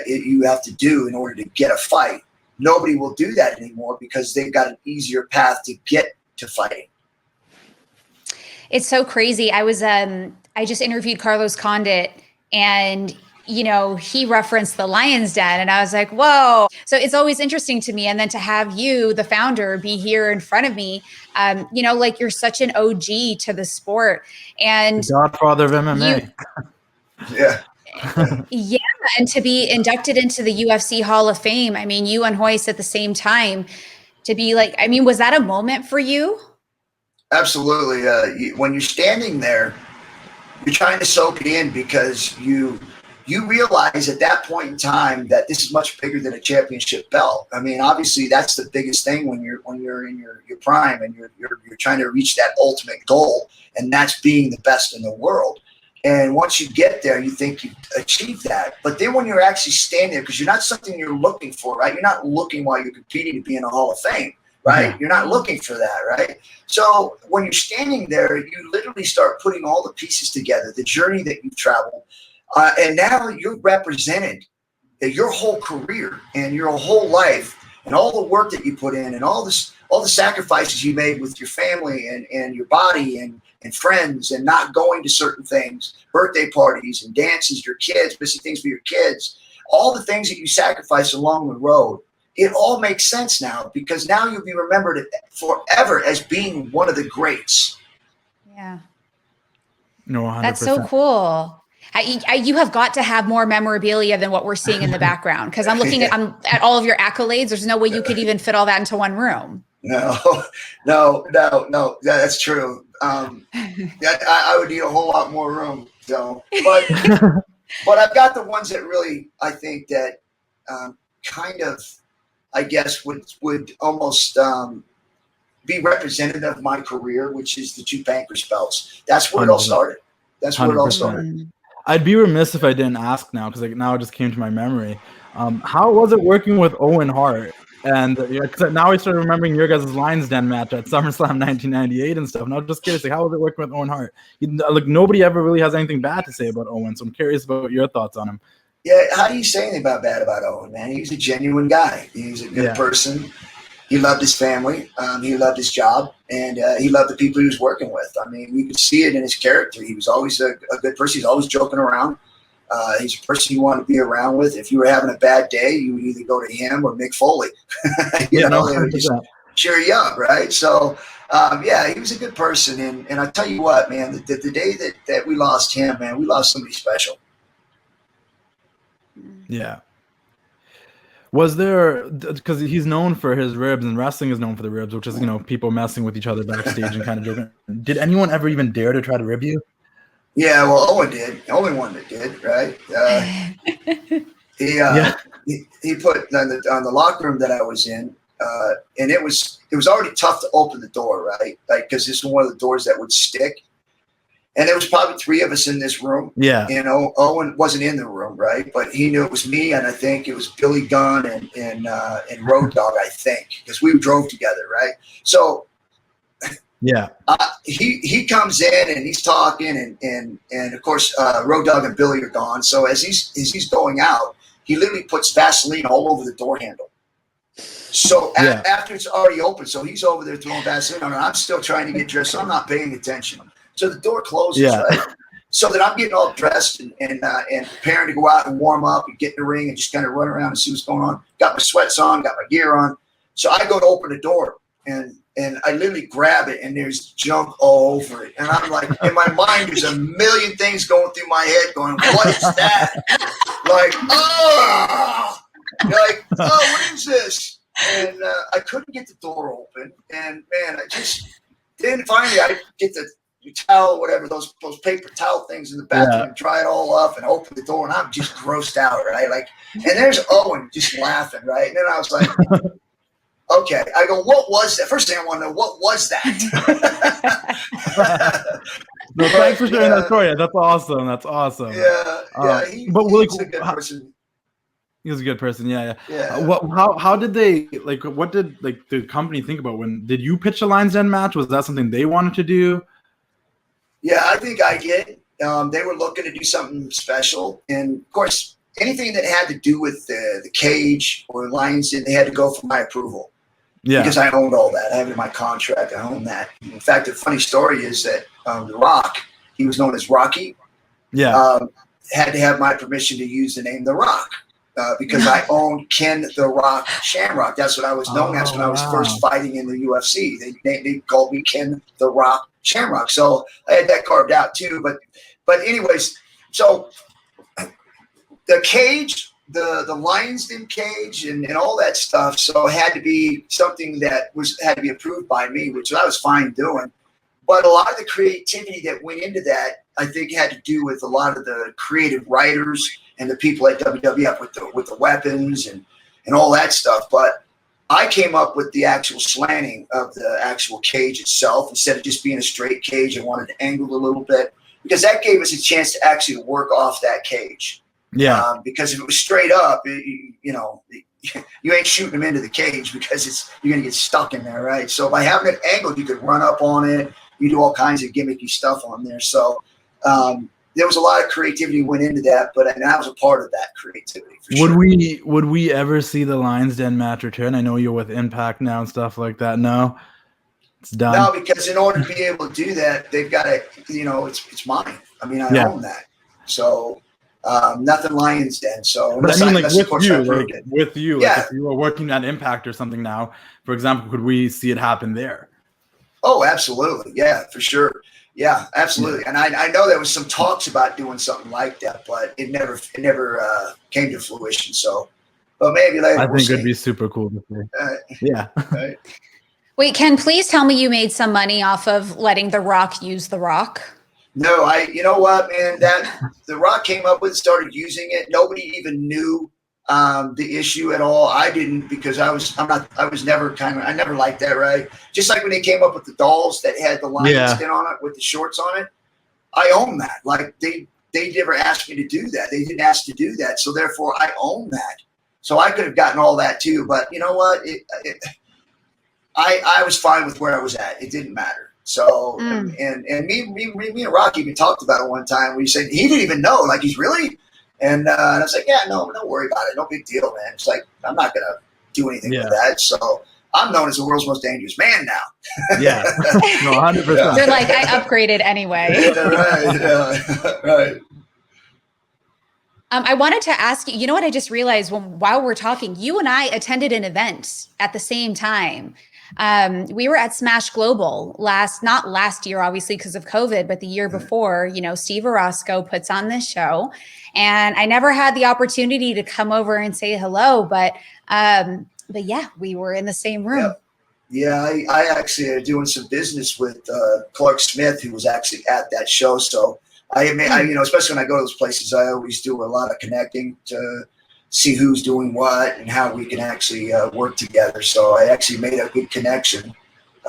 you have to do in order to get a fight. Nobody will do that anymore because they've got an easier path to get to fighting. It's so crazy. I just interviewed Carlos Condit, and he referenced the Lion's Den, and I was like, whoa. So it's always interesting to me. And then to have you, the founder, be here in front of me, like you're such an OG to the sport. And the Godfather of MMA. Yeah. And to be inducted into the UFC Hall of Fame, you and Hoist at the same time, to be like, was that a moment for you? Absolutely. When you're standing there, you're trying to soak it in because you realize at that point in time that this is much bigger than a championship belt. Obviously that's the biggest thing when you're in your prime and you're trying to reach that ultimate goal, and that's being the best in the world. And once you get there, you think you've achieved that. But then when you're actually standing there, because you're not something you're looking for, right? You're not looking while you're competing to be in a Hall of Fame, right? Yeah. You're not looking for that, right? So when you're standing there, you literally start putting all the pieces together, the journey that you've traveled. And now you're represented your whole career and your whole life and all the work that you put in and all the sacrifices you made with your family and your body and friends and not going to certain things, birthday parties and dances, your kids, missing things for your kids, all the things that you sacrifice along the road. It all makes sense now because now you'll be remembered forever as being one of the greats. Yeah. No, 100%. That's so cool. You have got to have more memorabilia than what we're seeing in the background, because I'm looking at all of your accolades. There's no way you could even fit all that into one room. No, no. That's true. I would need a whole lot more room. So, but I've got the ones that really, I think that kind of, I guess, would almost be representative of my career, which is the 2 Pancrase belts. That's where it all started. That's where it all started. I'd be remiss if I didn't ask now, because like now it just came to my memory. How was it working with Owen Hart? And now I started remembering your guys' Lions Den match at SummerSlam 1998 and stuff. And I was just curious, like, how was it working with Owen Hart? Like, nobody ever really has anything bad to say about Owen, so I'm curious about your thoughts on him. Yeah, how do you say anything bad about Owen, man? He's a genuine guy. He's a good person. He loved his family. He loved his job, and he loved the people he was working with. I mean, we could see it in his character. He was always a good person. He's always joking around. He's a person you want to be around with. If you were having a bad day, you would either go to him or Mick Foley. you know, they would just cheer you up, right? So, he was a good person. And I tell you what, man, the day that we lost him, man, we lost somebody special. Yeah. Was there, because he's known for his ribs and wrestling is known for the ribs, which is, people messing with each other backstage and kind of joking. Did anyone ever even dare to try to rib you? Yeah, well, Owen did. The only one that did, right? He put on the locker room that I was in, and it was already tough to open the door, right? Like, because this was one of the doors that would stick. And there was probably 3 of us in this room. Yeah. Owen wasn't in the room, right? But he knew it was me, and I think it was Billy Gunn and Road Dogg, I think, because we drove together, right? So yeah, he comes in and he's talking, and of course Road Dogg and Billy are gone. So as he's going out, he literally puts Vaseline all over the door handle. So after it's already open, so he's over there throwing Vaseline on, and I'm still trying to get dressed, so I'm not paying attention. So the door closes, right? So that I'm getting all dressed and preparing to go out and warm up and get in the ring and just kind of run around and see what's going on. Got my sweats on, got my gear on. So I go to open the door and I literally grab it and there's junk all over it. And I'm like, in my mind, there's a million things going through my head going, what is that? What is this? And I couldn't get the door open. And man, then finally I get the towel, whatever, those paper towel things in the bathroom, and dry it all up and open the door, and I'm just grossed out, right? Like, and there's Owen just laughing, right? And then I was like, okay. I go, what was that? First thing I want to know, what was that? No, thanks for sharing that story. That's awesome. That's awesome. Yeah. He's a good person. He was a good person. Yeah. How did they, like, what did the company think about did you pitch a Lions Den match? Was that something they wanted to do? Yeah, I think I did. They were looking to do something special. And, of course, anything that had to do with the cage or Lions Den, they had to go for my approval. Yeah. Because I owned all that. I have it in my contract. I own that. In fact, the funny story is that The Rock, he was known as Rocky, had to have my permission to use the name The Rock. Because I owned Ken The Rock Shamrock. That's what I was known as when I was first fighting in the UFC. They called me Ken The Rock Shamrock. So I had that carved out too. But anyways, so the cage, the Lions Den cage and all that stuff, so it had to be something that had to be approved by me, which I was fine doing. But a lot of the creativity that went into that, I think, had to do with a lot of the creative writers and the people at WWF with the weapons and all that stuff. But I came up with the actual slanting of the actual cage itself. Instead of just being a straight cage, I wanted to angle it a little bit because that gave us a chance to actually work off that cage. Yeah. Because if it was straight up, you ain't shooting them into the cage because you're going to get stuck in there, right? So by having it angled, you could run up on it. You do all kinds of gimmicky stuff on there. So there was a lot of creativity went into that, but I was a part of that creativity. Would we ever see the Lions Den match return? I know you're with Impact now and stuff like that. No, it's done. No, because in order to be able to do that, they've got to, it's mine. I mean, I own that. So nothing Lions Den. So, but I mean, like with you, like if you were working at Impact or something now, for example, could we see it happen there? Oh, absolutely. Yeah, for sure. Yeah, absolutely. And I know there was some talks about doing something like that, but it never came to fruition. So, but maybe later. I think it'd be super cool to see. Yeah. Right. Wait, Ken, please tell me you made some money off of letting The Rock use The Rock. No, you know what, man, that The Rock came up with, started using it. Nobody even knew the issue at all. I didn't, because I never liked that, right? Just like when they came up with the dolls that had the lion skin on it with the shorts on it. I own that. Like they never asked me to do that. They didn't ask to do that. So therefore I own that. So I could have gotten all that too. But you know what? I was fine with where I was at. It didn't matter. So and me and Rocky even talked about it one time. We said he didn't even know. Like, he's really. And I was like, yeah, no, don't worry about it. No big deal, man. It's like, I'm not gonna do anything with that. So I'm known as the world's most dangerous man now. Yeah, no, 100%. They're like, I upgraded anyway. Right. I wanted to ask you, you know what I just realized while we're talking, you and I attended an event at the same time. We were at Smash Global not last year, obviously, because of COVID, but the year before. You know, Steve Orozco puts on this show, and I never had the opportunity to come over and say hello, but yeah, we were in the same room. Yeah, I actually are doing some business with Clark Smith, who was actually at that show. So I especially when I go to those places, I always do a lot of connecting to see who's doing what and how we can actually work together. So I actually made a good connection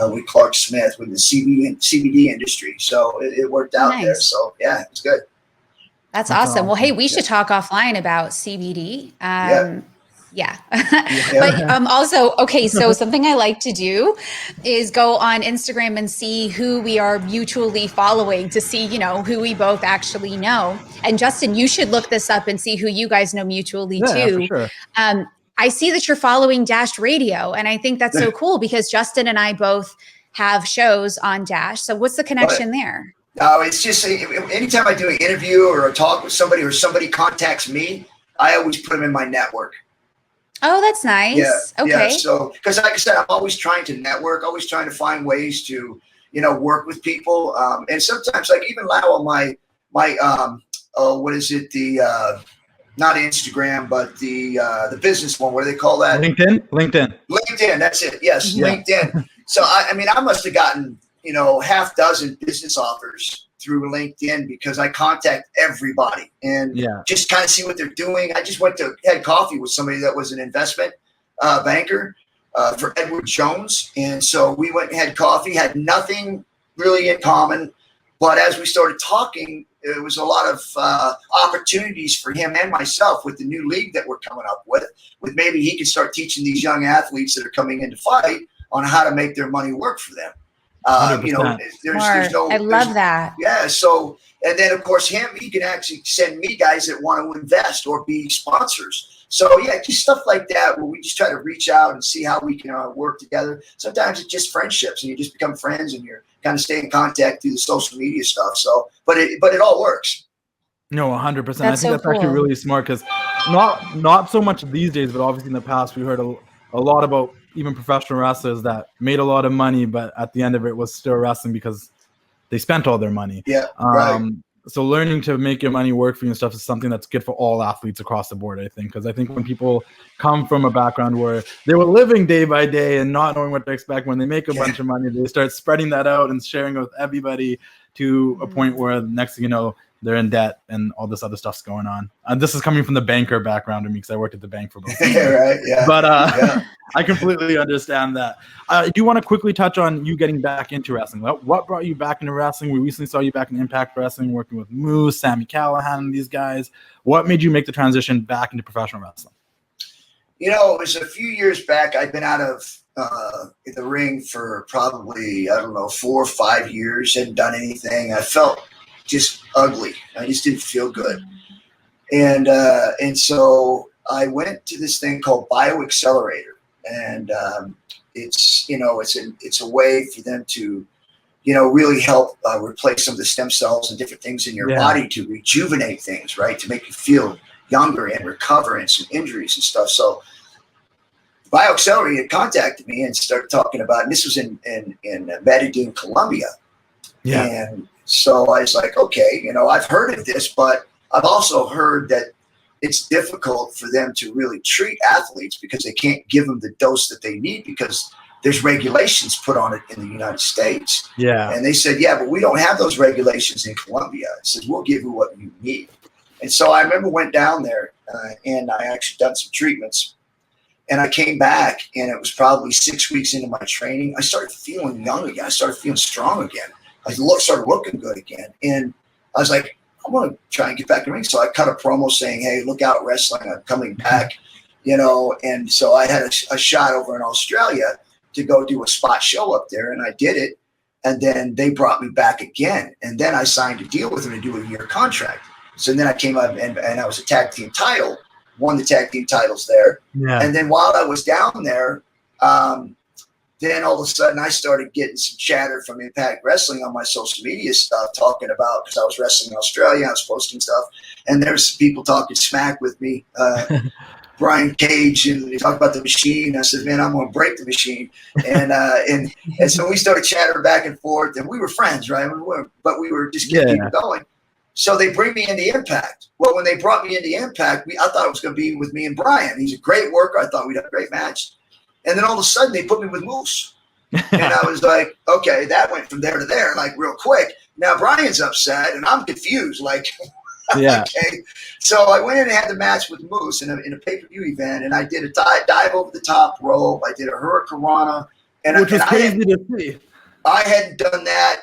with Clark Smith with the CBD industry. So it worked out there. So yeah, it's good. That's awesome. Well, hey, we should talk offline about CBD. Yeah. But also, okay, so something I like to do is go on Instagram and see who we are mutually following to see, you know, who we both actually know. And Justin, you should look this up and see who you guys know mutually too. For sure. I see that you're following Dash Radio, and I think that's so cool because Justin and I both have shows on Dash. So what's the connection there? It's just anytime I do an interview or a talk with somebody or somebody contacts me, I always put them in my network. Oh, that's nice. Yeah. Okay. Yeah. So, because like I said, I'm always trying to network, always trying to find ways to, you know, work with people. And sometimes, like even now on my what is it? The not Instagram, but the business one. What do they call that? LinkedIn. That's it. Yes, yeah. LinkedIn. So I mean, I must have gotten, you know, half dozen business offers through LinkedIn because I contact everybody and just kind of see what they're doing. I just had coffee with somebody that was an investment banker for Edward Jones. And so we went and had coffee, had nothing really in common. But as we started talking, there was a lot of opportunities for him and myself with the new league that we're coming up with maybe he could start teaching these young athletes that are coming in to fight on how to make their money work for them. You know, there's no. I love that. Yeah. So, and then of course he can actually send me guys that want to invest or be sponsors. So yeah, just stuff like that where we just try to reach out and see how we can work together. Sometimes it's just friendships and you just become friends and you're kind of stay in contact through the social media stuff. So, but it all works. No, 100%. I think that's actually really smart because not so much these days, but obviously in the past we heard a lot about even professional wrestlers that made a lot of money, but at the end of it was still wrestling because they spent all their money. Yeah. Right. So learning to make your money work for you and stuff is something that's good for all athletes across the board, I think. Because I think when people come from a background where they were living day by day and not knowing what to expect, when they make a bunch of money, they start spreading that out and sharing it with everybody to a point where the next thing you know, they're in debt and all this other stuff's going on. And this is coming from the banker background of me because I worked at the bank for both. Right, yeah. But I completely understand that. I do want to quickly touch on you getting back into wrestling. What brought you back into wrestling? We recently saw you back in Impact Wrestling, working with Moose, Sami Callihan, and these guys. What made you make the transition back into professional wrestling? You know, it was a few years back. I'd been out of the ring for probably, 4 or 5 years, hadn't done anything. I felt just ugly. I just didn't feel good. And so I went to this thing called BioAccelerator. And it's a way for them to, really help replace some of the stem cells and different things in your body to rejuvenate things, right? To make you feel younger and recover and some injuries and stuff. So BioAccelerator had contacted me and started talking about, and this was in Medellin, Colombia. Yeah. And so I was like, okay, I've heard of this, but I've also heard that it's difficult for them to really treat athletes because they can't give them the dose that they need because there's regulations put on it in the United States. Yeah. And they said, yeah, but we don't have those regulations in Colombia. I said, we'll give you what you need. And so I remember went down there and I actually done some treatments. And I came back, and it was probably 6 weeks into my training. I started feeling young again. I started feeling strong again. I started looking good again. And I was like, I'm going to try and get back in the ring. So I cut a promo saying, hey, look out, wrestling. I'm coming back, you know. And so I had a shot over in Australia to go do a spot show up there, and I did it. And then they brought me back again. And then I signed a deal with them to do a year contract. So then I came up, and I was a tag team title. Won the tag team titles there. Yeah. And then while I was down there, then all of a sudden I started getting some chatter from Impact Wrestling on my social media stuff, talking about, because I was wrestling in Australia, I was posting stuff, and there's people talking smack with me, Brian Cage, and they talked about the machine. I said, man, I'm going to break the machine. And so we started chattering back and forth, and we were friends, right? But we were just keeping going. So they bring me into Impact. Well, when they brought me into Impact, I thought it was going to be with me and Brian. He's a great worker. I thought we'd have a great match. And then all of a sudden, they put me with Moose. And I was like, okay, that went from there to there, like real quick. Now Brian's upset, and I'm confused. Like, yeah. Okay. So I went in and had the match with Moose in a pay-per-view event, and I did a dive over the top rope. I did a hurricanrana. Which was crazy to see. I hadn't done that.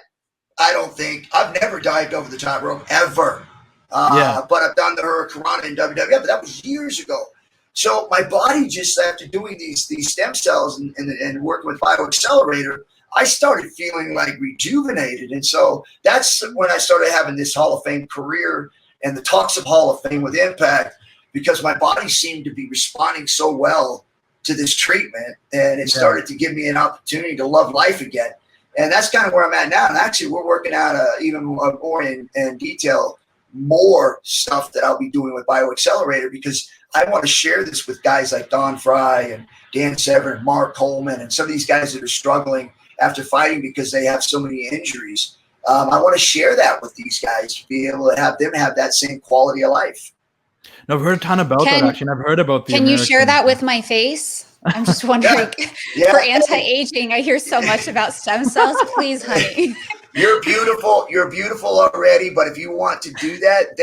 I don't think I've never dived over the top rope ever. But I've done the hurricanrana in WWE, but that was years ago. So my body, just after doing these stem cells and working with BioAccelerator, I started feeling like rejuvenated. And so that's when I started having this Hall of Fame career and the talks of Hall of Fame with Impact, because my body seemed to be responding so well to this treatment, and it started to give me an opportunity to love life again. And that's kind of where I'm at now. And actually, we're working out even more in detail, more stuff that I'll be doing with BioAccelerator, because I want to share this with guys like Don Fry and Dan Severn, Mark Coleman, and some of these guys that are struggling after fighting because they have so many injuries. I want to share that with these guys, to be able to have them have that same quality of life. No, I've heard a ton about that, actually. I've heard about the you share that with my face? I'm just wondering, for anti-aging, I hear so much about stem cells. Please, honey. You're beautiful. You're beautiful already. But if you want to do that,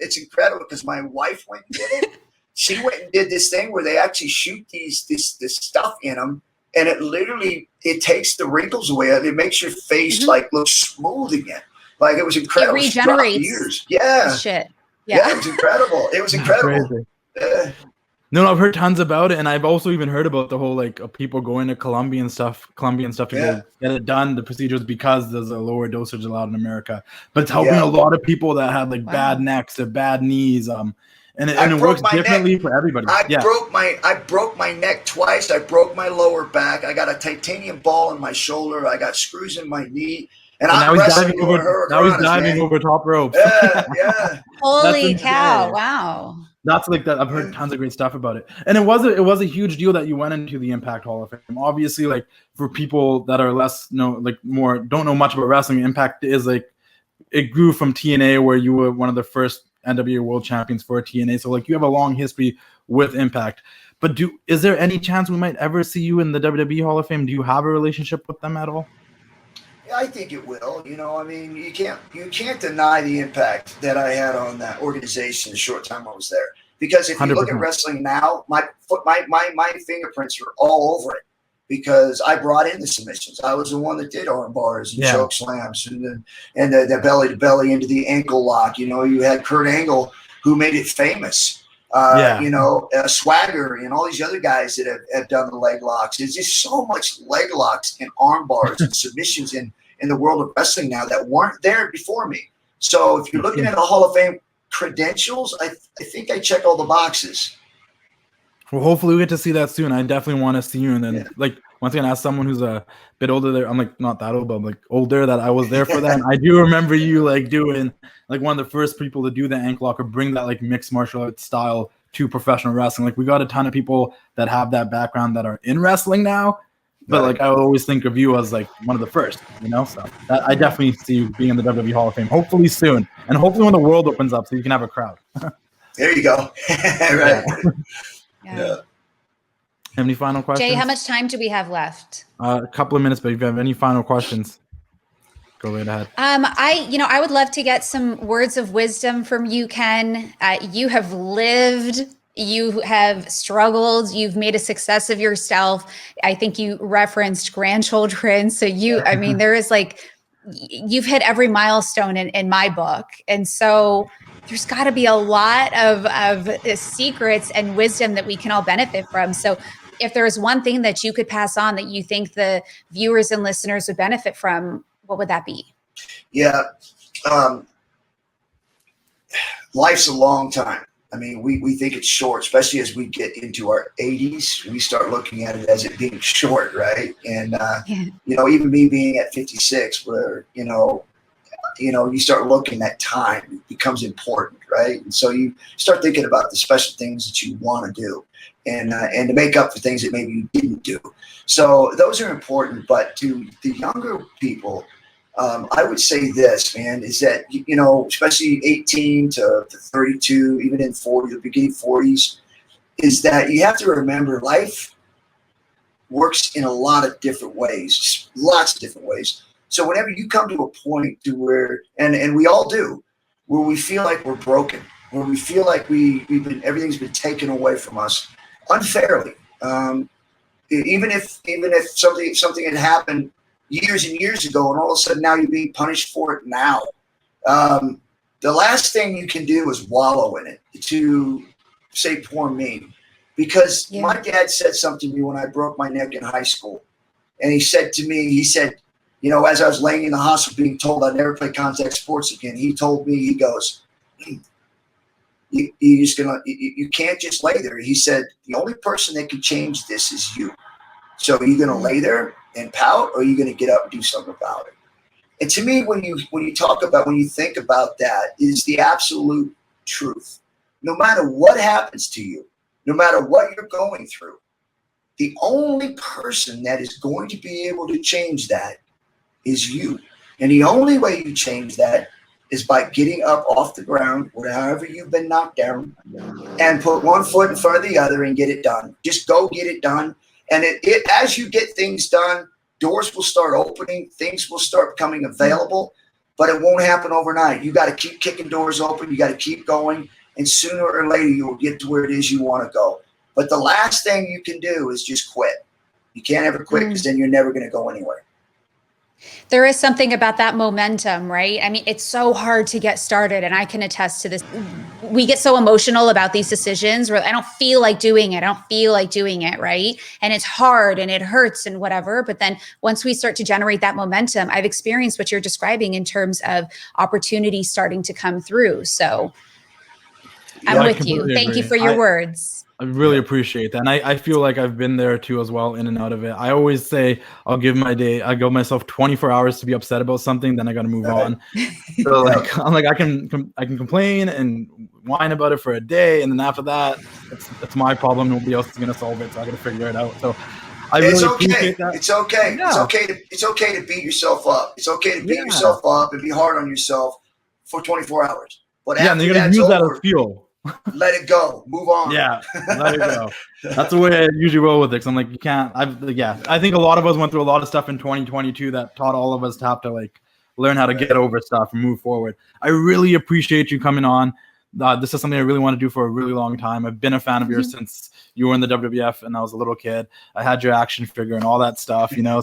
it's incredible, because my wife went and did it. She went and did this thing where they actually shoot this stuff in them, and it takes the wrinkles away. It makes your face like look smooth again. Like, it was incredible. It regenerates. Years. Yeah. Shit. Yeah, it was incredible. It was incredible. No, I've heard tons about it, and I've also even heard about the whole people going to Colombian stuff to go get it done, the procedures, because there's a lower dosage allowed in America. But it's helping a lot of people that have bad necks or bad knees, and it works differently for everybody. I broke my neck twice. I broke my lower back. I got a titanium ball in my shoulder. I got screws in my knee. And now he's diving over top ropes. Yeah. Holy cow! Wow. That's that. I've heard tons of great stuff about it, and it was a huge deal that you went into the Impact Hall of Fame. Obviously, for people that are don't know much about wrestling, Impact is it grew from TNA, where you were one of the first NWA World Champions for TNA. So you have a long history with Impact. But is there any chance we might ever see you in the WWE Hall of Fame? Do you have a relationship with them at all? I think it will. I mean, you can't deny the impact that I had on that organization the short time I was there. Because if you 100%. Look at wrestling now, my fingerprints are all over it, because I brought in the submissions. I was the one that did arm bars and choke slams and the belly to belly into the ankle lock. You had Kurt Angle, who made it famous. Swagger and all these other guys that have done the leg locks. There's just so much leg locks and arm bars and submissions in the world of wrestling now that weren't there before me. So if you're looking at the Hall of Fame credentials, I think I check all the boxes. Well, hopefully we get to see that soon. I definitely want to see you. And then once again, as someone who's a bit older there, I'm not that old, but I'm older, that I was there for that. And I do remember you doing one of the first people to do the ankle lock or bring that mixed martial arts style to professional wrestling. We got a ton of people that have that background that are in wrestling now, but I always think of you as one of the first, so I definitely see you being in the WWE Hall of Fame, hopefully soon, and hopefully when the world opens up so you can have a crowd. There you go. Right. Yeah. Any final questions? Jay, how much time do we have left? A couple of minutes, but if you have any final questions, go right ahead. I would love to get some words of wisdom from you, Ken. You have lived, you have struggled, you've made a success of yourself. I think you referenced grandchildren. So there is you've hit every milestone in my book. And so there's got to be a lot of secrets and wisdom that we can all benefit from. So if there is one thing that you could pass on that you think the viewers and listeners would benefit from, what would that be? Yeah. Life's a long time. I mean, we think it's short, especially as we get into our 80s. We start looking at it as it being short, right? And, even me being at 56, where, you start looking at time, it becomes important, right? And so you start thinking about the special things that you want to do and to make up for things that maybe you didn't do. So those are important. But to the younger people, I would say this, man, is that, especially 18 to 32, even in 40, the beginning 40s, is that you have to remember life works in a lot of different ways, lots of different ways. So whenever you come to a point to where, and we all do, where we feel like we're broken, where we feel like everything's been taken away from us unfairly, even if something had happened years and years ago, and all of a sudden now you're being punished for it now. The last thing you can do is wallow in it, to say poor me. Because my dad said something to me when I broke my neck in high school. And he said to me, as I was laying in the hospital being told I'd never play contact sports again, he told me, he goes, you can't just lay there. He said, the only person that can change this is you. So are you going to lay there and pout, or are you going to get up and do something about it? And to me, when you think about that, is the absolute truth. No matter what happens to you, no matter what you're going through, the only person that is going to be able to change that is you. And the only way you change that is by getting up off the ground, wherever you've been knocked down, and put one foot in front of the other and get it done. Just go get it done. And as you get things done, doors will start opening, things will start becoming available, but it won't happen overnight. You got to keep kicking doors open. You got to keep going. And sooner or later, you will get to where it is you want to go. But the last thing you can do is just quit. You can't ever quit, because then you're never going to go anywhere. There is something about that momentum, right? I mean, it's so hard to get started, and I can attest to this. We get so emotional about these decisions where I don't feel like doing it. I don't feel like doing it, right? And it's hard and it hurts and whatever. But then once we start to generate that momentum, I've experienced what you're describing in terms of opportunities starting to come through. So I'm with you. Thank you for your words. I really appreciate that. And I feel like I've been there too as well, in and out of it. I always say I give myself 24 hours to be upset about something, then I got to move on. So I can complain and whine about it for a day, and then after that, it's my problem. Nobody else is going to solve it, so I got to figure it out. So I really appreciate that. It's okay. Yeah. It's okay to beat yourself up. It's okay to beat yourself up and be hard on yourself for 24 hours. But and you're going to use that as fuel. Let it go. Move on. Yeah, let it go. That's the way I usually roll with it. 'Cause I'm like, you can't. I think a lot of us went through a lot of stuff in 2022 that taught all of us to have to learn how to get over stuff and move forward. I really appreciate you coming on. This is something I really want to do for a really long time. I've been a fan of yours since you were in the WWF and I was a little kid. I had your action figure and all that stuff, So,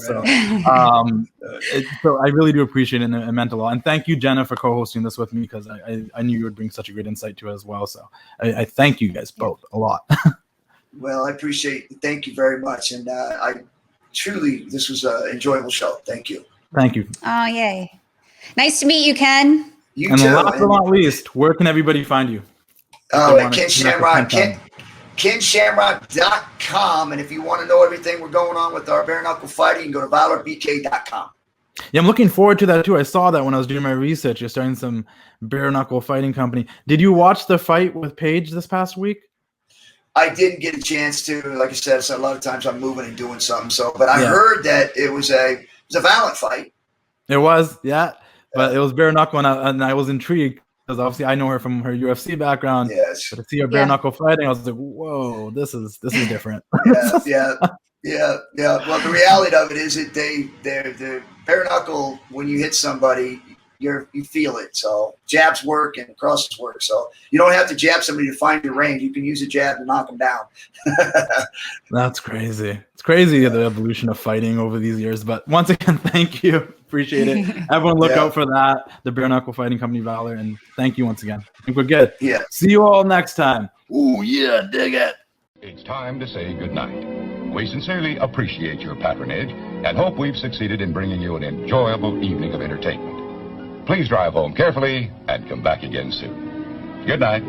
so I really do appreciate it, and it meant a lot. And thank you, Jenna, for co-hosting this with me, because I knew you would bring such a great insight to it as well. So I thank you guys both a lot. Well, I appreciate it. Thank you very much. And this was an enjoyable show. Thank you. Thank you. Oh, yay. Nice to meet you, Ken. And last but not least, where can everybody find you? Ken Shamrock, KenShamrock.com. And if you want to know everything we're going on with our bare knuckle fighting, you can go to ValorBK.com. Yeah, I'm looking forward to that too. I saw that when I was doing my research. You're starting some bare knuckle fighting company. Did you watch the fight with Paige this past week? I didn't get a chance to. Like I said, so a lot of times I'm moving and doing something. But I heard that it was a violent fight. It was, yeah. But it was bare knuckle, and I was intrigued. because obviously I know her from her UFC background. Yes. But to see her bare knuckle fighting, I was like, whoa, this is different. Yeah. Well, the reality of it is that they're bare knuckle. When you hit somebody, you feel it. So jabs work and crosses work. So you don't have to jab somebody to find your range. You can use a jab to knock them down. That's crazy. It's crazy the evolution of fighting over these years. But once again, thank you. Appreciate it. Everyone look out for that. The Bare Knuckle Fighting Company Valor. And thank you once again. I think we're good. Yeah. See you all next time. Ooh, yeah, dig it. It's time to say goodnight. We sincerely appreciate your patronage and hope we've succeeded in bringing you an enjoyable evening of entertainment. Please drive home carefully and come back again soon. Good night.